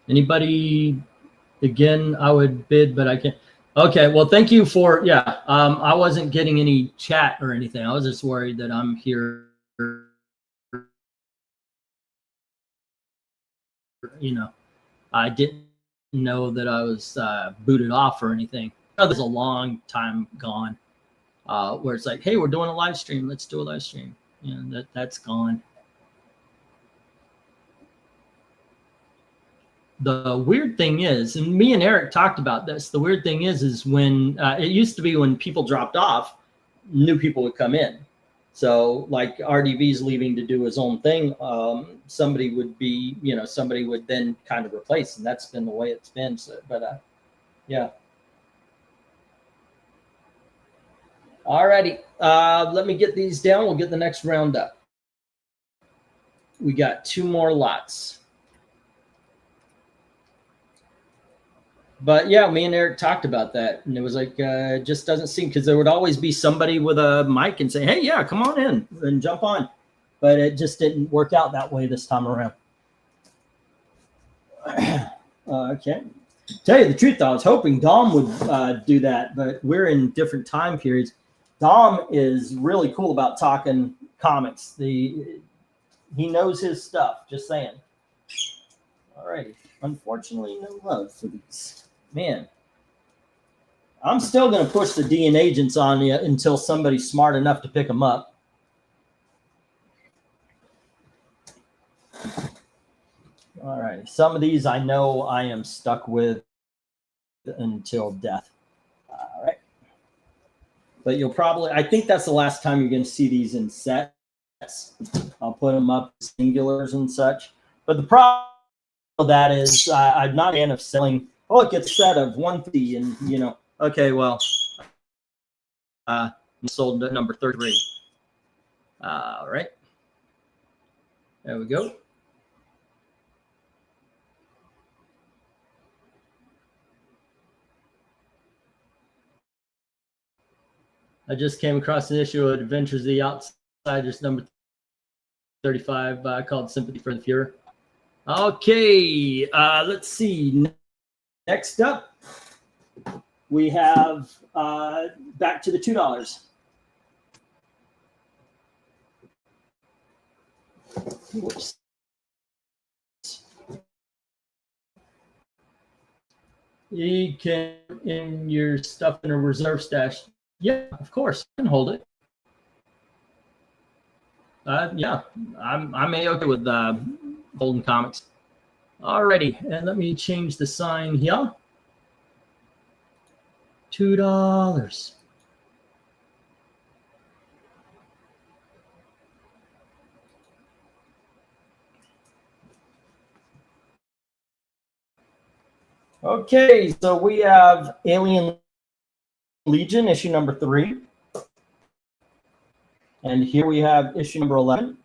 Anybody? Again, I would bid, but I can't. Okay, well, thank you for, yeah. I wasn't getting any chat or anything. I was just worried that I'm here, you know, I didn't know that I was booted off or anything. Oh, there's a long time gone where it's like, hey, we're doing a live stream. Let's do a live stream. You know, that's gone. The weird thing is, and me and Eric talked about this, the weird thing is when it used to be when people dropped off, new people would come in. So like RDV's leaving to do his own thing, somebody would be, somebody would then kind of replace, and that's been the way it's been. So, but yeah. Alrighty, let me get these down. We'll get the next round up. We got 2 more lots. But yeah, me and Eric talked about that, and it was like, just doesn't seem, because there would always be somebody with a mic and say, hey, yeah, come on in and jump on. But it just didn't work out that way this time around. Okay. Tell you the truth, I was hoping Dom would do that, but we're in different time periods. Dom is really cool about talking comics. He knows his stuff, just saying. All right. Unfortunately, no love for these. Man, I'm still going to push the DN Agents on you until somebody's smart enough to pick them up. All right. Some of these I know I am stuck with until death. All right. But you'll probably, I think that's the last time you're going to see these in sets. I'll put them up singulars and such. But the problem with that is I'm not a fan of selling, oh, it gets a set of 150 and, okay, well, sold at number 33. All right. There we go. I just came across an issue of Adventures of the Outsiders number 35 called Sympathy for the Fuhrer. Okay, let's see. Next up, we have back to the $2. Whoops. You can in your stuff in a reserve stash. Yeah, of course, I can hold it. Yeah, I'm a-okay with holding comics. Alrighty, and let me change the sign here. $2. Okay, so we have Alien Legion issue number 3. And here we have issue number 11.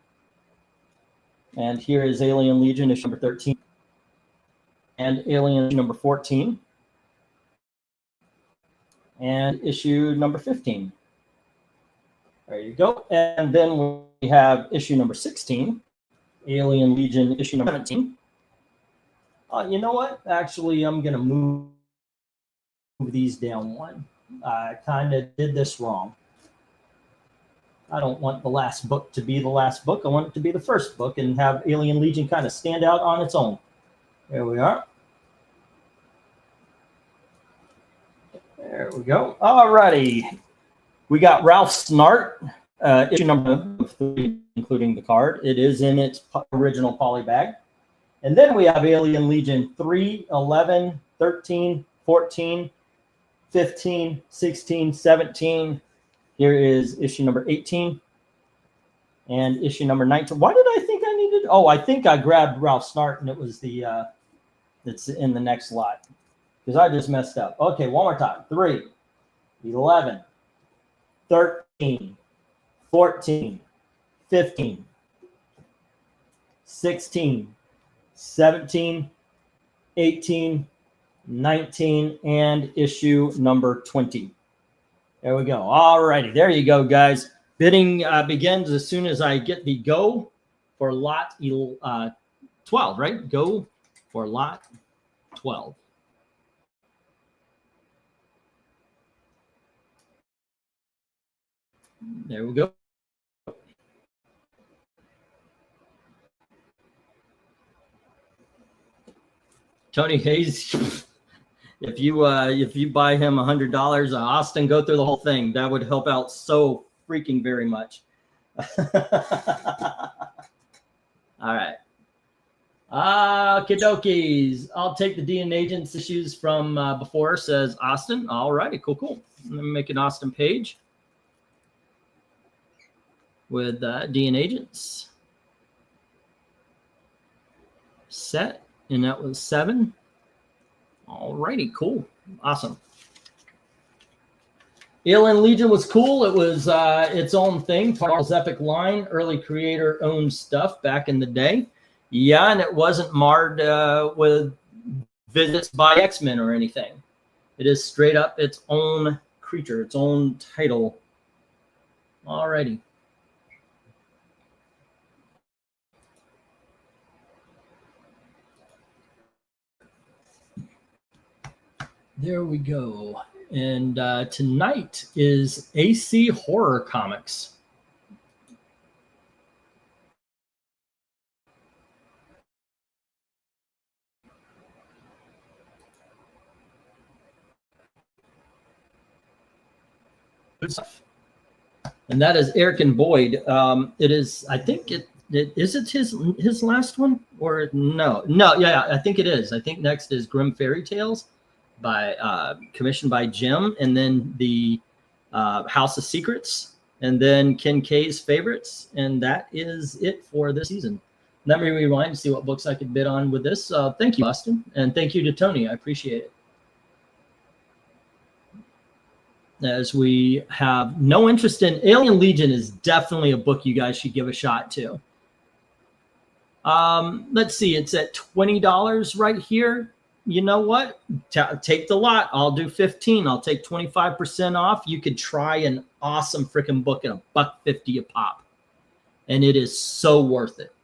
And here is Alien Legion issue number 13. And Alien issue number 14. And issue number 15. There you go. And then we have issue number 16. Alien Legion issue number 17. You know what? Actually, I'm going to move these down one. I kind of did this wrong. I don't want the last book to be the last book. I want it to be the first book and have Alien Legion kind of stand out on its own. There we are. There we go. All righty. We got Ralph Snart, issue number 3, including the card. It is in its original poly bag. And then we have Alien Legion 3, 11, 13, 14, 15, 16, 17. Here is issue number 18 and issue number 19. Why did I think I needed? Oh, I think I grabbed Ralph Snart and it was the it's in the next lot because I just messed up. Okay, one more time. 3, 11, 13, 14, 15, 16, 17, 18, 19, and issue number 20. There we go. All righty. There you go, guys. Bidding begins as soon as I get the go for lot 12, right? Go for lot 12. There we go. Tony Hayes, if you buy him $100, Austin, go through the whole thing. That would help out so freaking very much. All right. Okie I'll take the DNA Agents issues from before, says Austin. All righty, cool. Let me make an Austin page with DNA Agents. Set. And that was 7. All righty, cool. Awesome. Alien Legion was cool. It was its own thing. Marvel's epic line, early creator-owned stuff back in the day. Yeah, and it wasn't marred with visits by X-Men or anything. It is straight up its own creature, its own title. All righty. There we go. And tonight is AC Horror Comics. Good stuff. And that is Eric and Boyd. It is, I think is it his last one or no? Yeah, I think it is. I think next is Grim Fairy Tales by commissioned by Jim, and then the House of Secrets, and then Ken K's favorites, and that is it for this season. Let me rewind to see what books I could bid on with this. Thank you, Austin, and thank you to Tony. I appreciate it. As we have no interest in Alien Legion is definitely a book you guys should give a shot to. Let's see, it's at $20 right here. You know what? Take the lot. I'll do 15. I'll take 25% off. You could try an awesome freaking book at $1.50 a pop. And it is so worth it.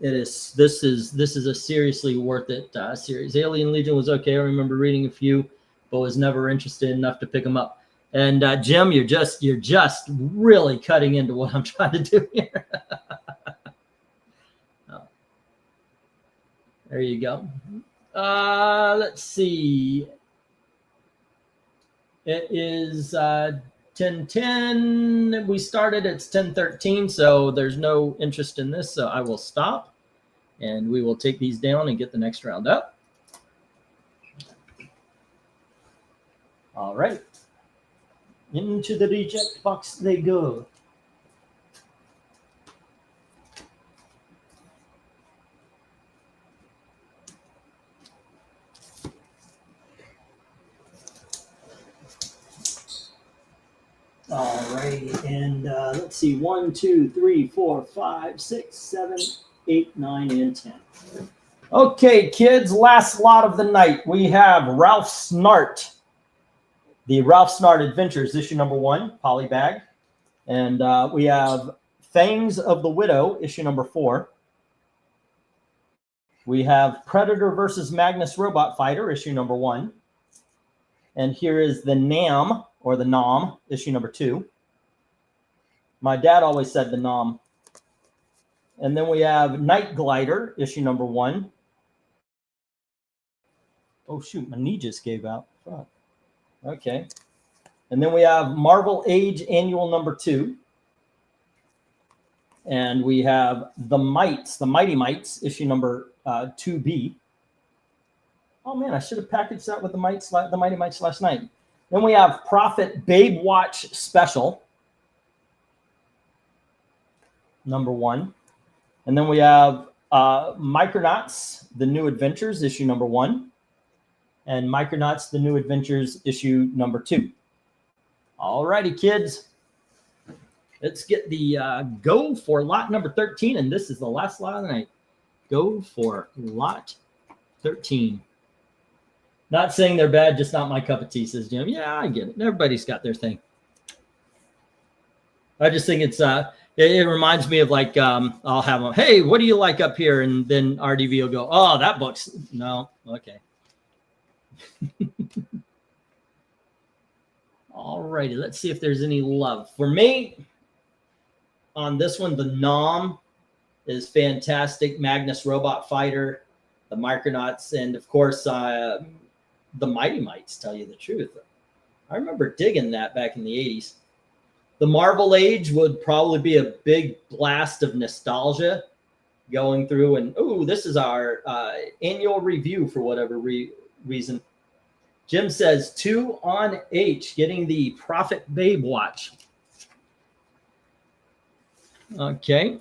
It is. This is a seriously worth it series. Alien Legion was okay. I remember reading a few, but was never interested enough to pick them up. And Jim, you're just really cutting into what I'm trying to do here. Oh. There you go. Let's see. It is 10:10. We started. It's 10:13. So there's no interest in this. So I will stop, and we will take these down and get the next round up. All right. Into the reject box they go. All righty, and let's see, 1, 2, 3, 4, 5, 6, 7, 8, 9, and 10. Okay, kids, last lot of the night. We have Ralph Snart. The Ralph Snart Adventures, issue number 1, polybag. And we have Fangs of the Widow, issue number 4. We have Predator versus Magnus Robot Fighter, issue number 1. And here is the NAM, or the NOM, issue number 2. My dad always said the NOM. And then we have Night Glider, issue number 1. Oh, shoot, my knee just gave out. Fuck. Okay. And then we have Marvel Age Annual number 2. And we have The Mites, the Mighty Mites, issue number 2B. Oh, man, I should have packaged that with the Mighty Mites last night. Then we have Prophet Babe Watch Special, number 1. And then we have Micronauts, The New Adventures, issue number 1. And Micronauts, The New Adventures, issue number 2. All righty, kids. Let's get the go for lot number 13. And this is the last lot of the night. Go for lot 13. Not saying they're bad, just not my cup of tea, says Jim. Yeah, I get it. Everybody's got their thing. I just think it's it reminds me of like I'll have them, hey, what do you like up here? And then RDV will go, oh, that book's no, okay. All righty, let's see if there's any love. For me, on this one, the NOM is fantastic. Magnus Robot Fighter, the Micronauts, and of course, the Mighty Mites, tell you the truth. I remember digging that back in the 80s. The Marvel Age would probably be a big blast of nostalgia going through. And, oh, this is our annual review for whatever reason. Jim says 2 on H, getting the Prophet Babe Watch. Okay.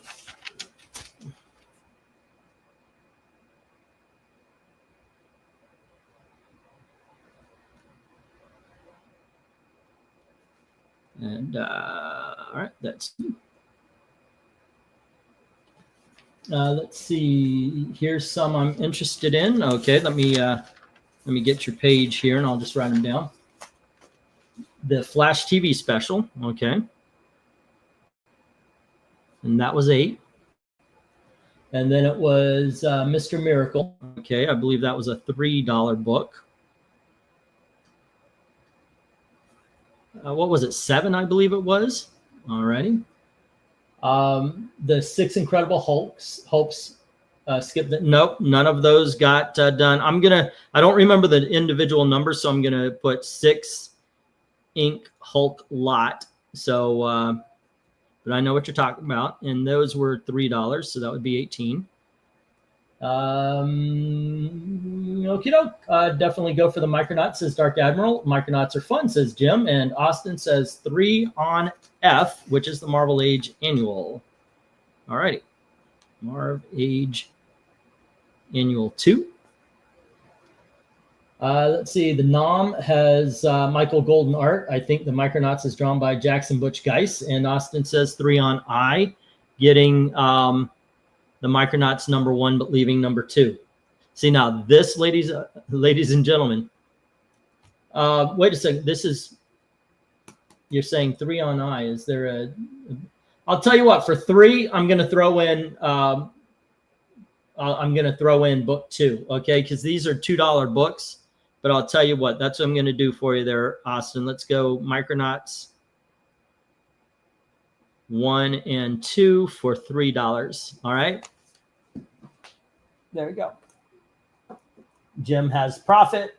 And all right, that's let's see. Here's some I'm interested in. Okay, let me get your page here, and I'll just write them down. The Flash TV special. Okay, and that was 8. And then it was Mr. Miracle. Okay, I believe that was a $3 book. What was it? 7, I believe it was. All righty. The 6 Incredible Hulks. Skip that. Nope, none of those got done. I don't remember the individual numbers, so I'm gonna put 6 Ink Hulk lot. So, but I know what you're talking about, and those were $3, so that would be 18. Okie doke. Definitely go for the Micronauts, says Dark Admiral. Micronauts are fun, says Jim. And Austin says 3 on F, which is the Marvel Age Annual. All righty. Marv Age Annual 2. Let's see. The NOM has Michael Golden art. I think the Micronauts is drawn by Jackson Butch Geiss. And Austin says 3 on I, getting the Micronauts number 1, but leaving number 2. See, now this, ladies and gentlemen, wait a second. This is, you're saying 3 on I. Is there a, I'll tell you what, for 3, I'm going to throw in I'm going to throw in book 2, okay? Because these are $2 books. But I'll tell you what, that's what I'm going to do for you there, Austin. Let's go Micronauts 1 and 2 for $3. All right. There we go. Jim has Profit.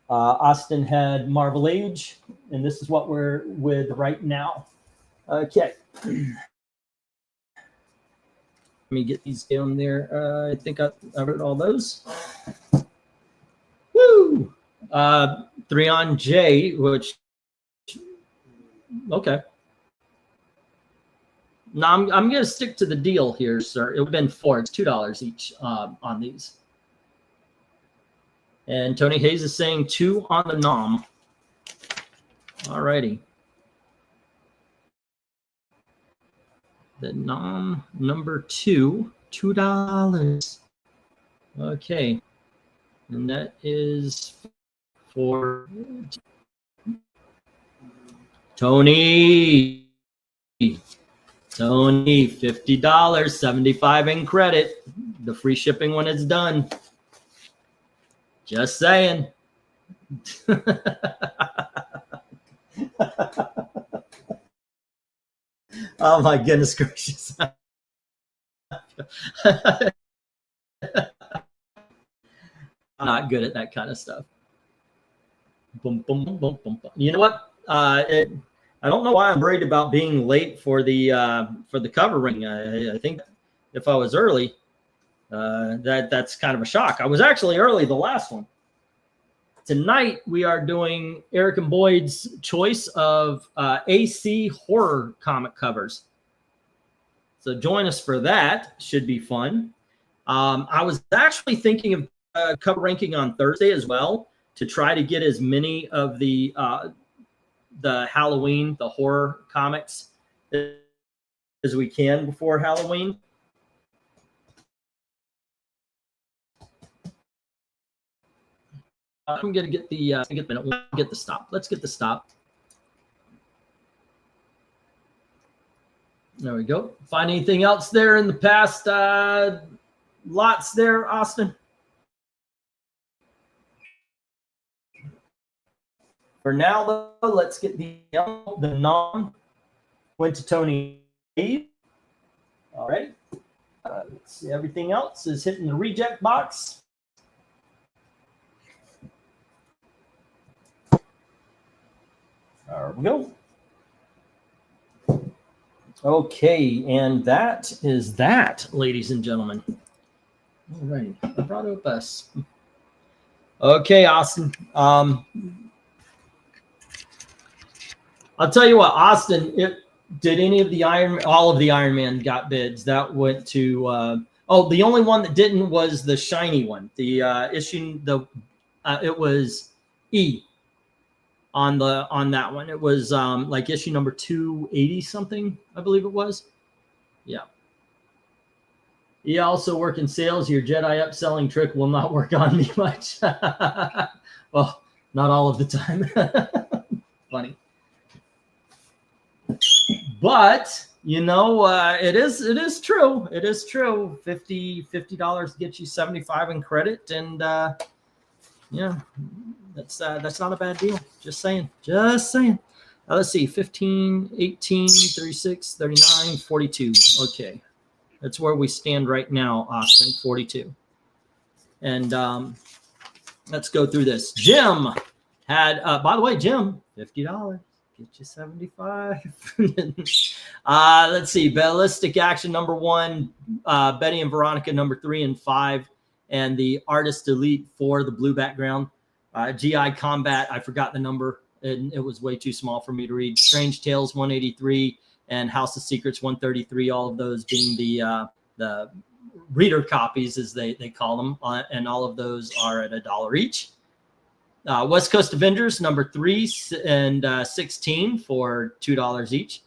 Austin had Marvel Age, and this is what we're with right now. Okay. Let me get these down there. I think I wrote all those. Woo! 3 on J, which, okay. No, I'm going to stick to the deal here, sir. It would have been 4. It's $2 each on these. And Tony Hayes is saying 2 on the nom. All righty. The nom number 2, $2. Okay. And that is for Tony. Tony, $50, $75 in credit. The free shipping when it's done. Just saying. Oh my goodness gracious. I'm not good at that kind of stuff. Boom, boom, boom, boom, boom. You know what? I don't know why I'm worried about being late for the covering. I think if I was early, that's kind of a shock. I was actually early the last one. Tonight we are doing Eric and Boyd's choice of AC horror comic covers. So join us for that. Should be fun. I was actually thinking of cover ranking on Thursday as well to try to get as many of the Halloween, the horror comics as we can before Halloween. I'm gonna get the get the stop. Let's get the stop. There we go. Find anything else there in the past lots there, Austin? For now, though, let's get the non. Went to Tony. All right. Let's see. Everything else is hitting the reject box. There we go. Okay, and that is that, ladies and gentlemen. All right, I brought up us. Okay, Austin. I'll tell you what, Austin. Did any of the all of the Iron Man got bids? That went to. The only one that didn't was the shiny one. The issue. It was E. On that one, it was like issue number 280 something, I believe it was. Yeah. You also work in sales. Your Jedi upselling trick will not work on me much. Well, not all of the time. Funny. But you know, it is true. It is true. $50 gets you 75 in credit, and yeah. That's not a bad deal. Just saying. Let's see. 15, 18, 36, 39, 42. Okay. That's where we stand right now, Austin, 42. And let's go through this. Jim had, by the way, Jim, $50. Get you 75. Let's see. Ballistic Action number 1, Betty and Veronica number 3 and 5, and the Artist Elite for the blue background. GI Combat, I forgot the number. It was way too small for me to read. Strange Tales 183 and House of Secrets 133. All of those being the reader copies, as they call them, and all of those are at $1 each. West Coast Avengers number 3 and 16 for $2 each.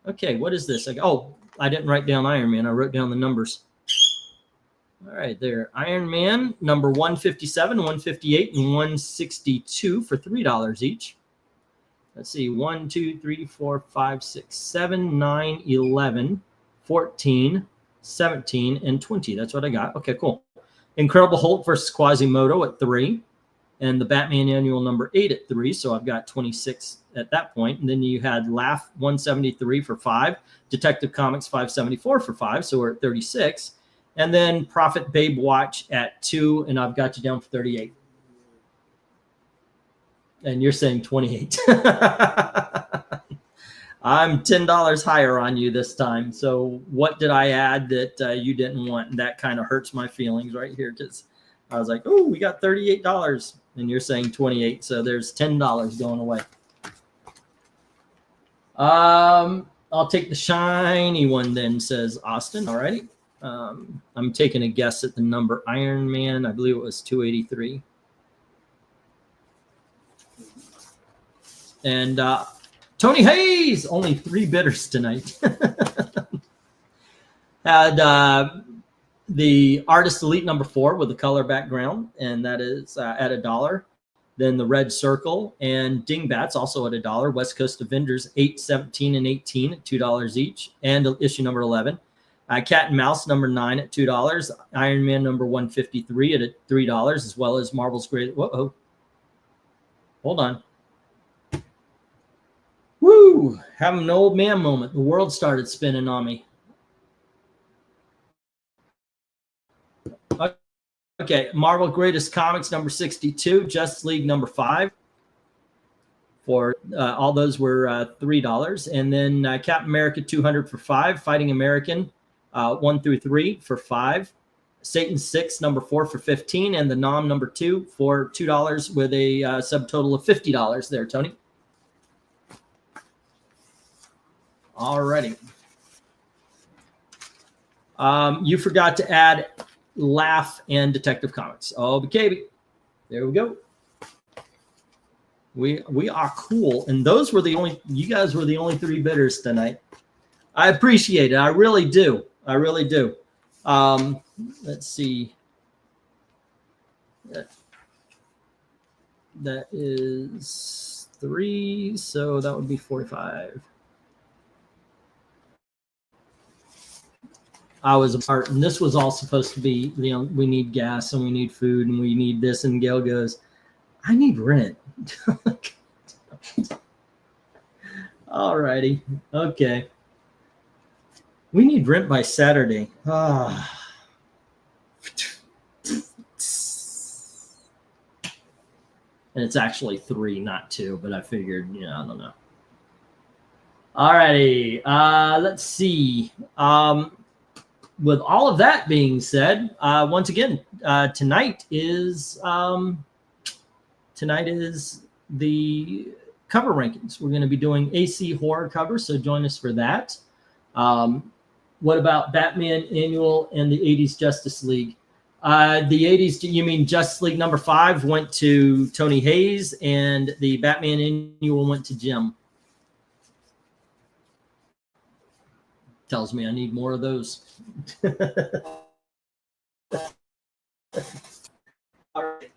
Okay, what is this? I didn't write down Iron Man. I wrote down the numbers. All right, there. Iron Man number 157, 158, and 162 for $3 each. Let's see. 1, 2, 3, 4, 5, 6, 7, 9, 11, 14, 17, and 20. That's what I got. Okay, cool. Incredible Hulk versus Quasimodo at 3. And the Batman Annual number 8 at 3. So I've got 26 at that point. And then you had Laugh 173 for 5. Detective Comics 574 for 5. So we're at 36. And then Prophet Babe Watch at 2. And I've got you down for 38. And you're saying 28. I'm $10 higher on you this time. So what did I add that you didn't want? And that kind of hurts my feelings right here, because I was like, oh, we got $38. And you're saying 28. So there's $10 going away. I'll take the shiny one then, says Austin. All righty. I'm taking a guess at the number. Iron Man, I believe it was 283. And Tony Hayes, only 3 bidders tonight. Had the Artist Elite number 4 with the color background, and that is at $1. Then the Red Circle and Dingbats also at $1. West Coast Avengers 8, 17, and 18 at $2 each, and issue number 11. Cat and Mouse number 9 at $2. Iron Man number 153 at $3, as well as Marvel's Great. Whoa, hold on. Woo! Having an old man moment. The world started spinning on me. Okay, Marvel Greatest Comics number 62, Justice League number 5. For all those were $3, and then Captain America 200 for 5, Fighting American 1 through 3 for 5, Satan 6 number 4 for 15, and the Nom number 2 for $2 with a subtotal of $50 there, Tony. Alrighty. You forgot to add Laugh and Detective Comics. Oh, BKB. There we go. We are cool. And those were the only, you guys were the only 3 bidders tonight. I appreciate it. I really do. I really do. Let's see. That is 3. So that would be 45. I was a part, and this was all supposed to be, you know, we need gas and we need food and we need this. And Gail goes, I need rent. All righty. Okay. We need rent by Saturday. And it's actually 3, not 2, but I figured, you know, I don't know. All righty. Let's see. With all of that being said, once again, tonight is the cover rankings. We're going to be doing AC horror covers, so join us for that. What about Batman Annual and the 80s Justice League? The 80s, you mean Justice League number 5 went to Tony Hayes, and the Batman Annual went to Jim. Tells me I need more of those. All right.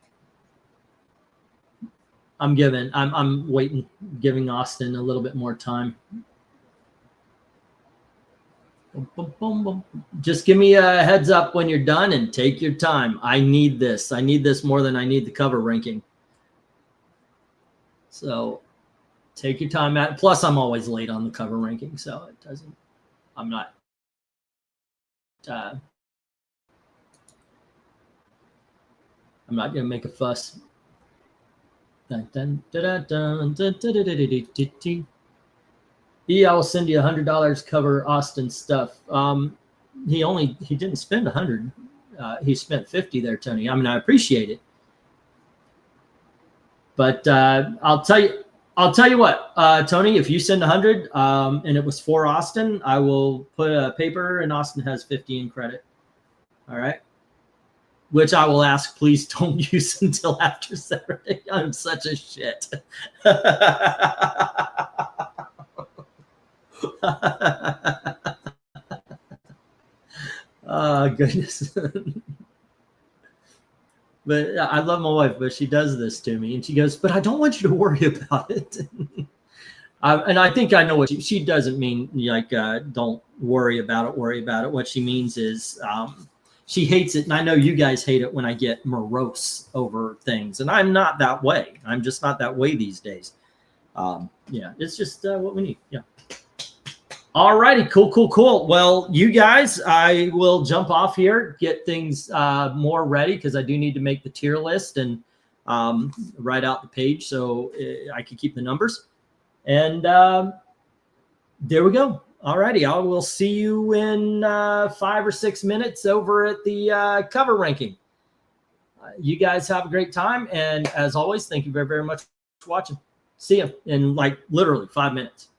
I'm giving Austin a little bit more time. Boom, boom, boom, boom. Just give me a heads up when you're done and take your time. I need this. I need this more than I need the cover ranking. So take your time. Plus, I'm always late on the cover ranking, so it doesn't. I'm not. I'm not gonna make a fuss. Yeah, I will send you $100. Cover Austin stuff. He didn't spend 100. He spent 50 there, Tony. I mean, I appreciate it, but I'll tell you what, Tony, if you send 100 and it was for Austin, I will put a paper and Austin has 50 in credit. All right. Which I will ask, please don't use until after Saturday. I'm such a shit. Oh, goodness. But I love my wife, but she does this to me. And she goes, but I don't want you to worry about it. And I think I know what she doesn't mean, like, don't worry about it, worry about it. What she means is she hates it. And I know you guys hate it when I get morose over things. And I'm not that way. I'm just not that way these days. Yeah, it's just what we need. Yeah. All righty. Cool. Well, you guys, I will jump off here, get things more ready because I do need to make the tier list and write out the page so I can keep the numbers. And there we go. All righty. I will see you in 5 or 6 minutes over at the cover ranking. You guys have a great time. And as always, thank you very, very much for watching. See you in like literally 5 minutes.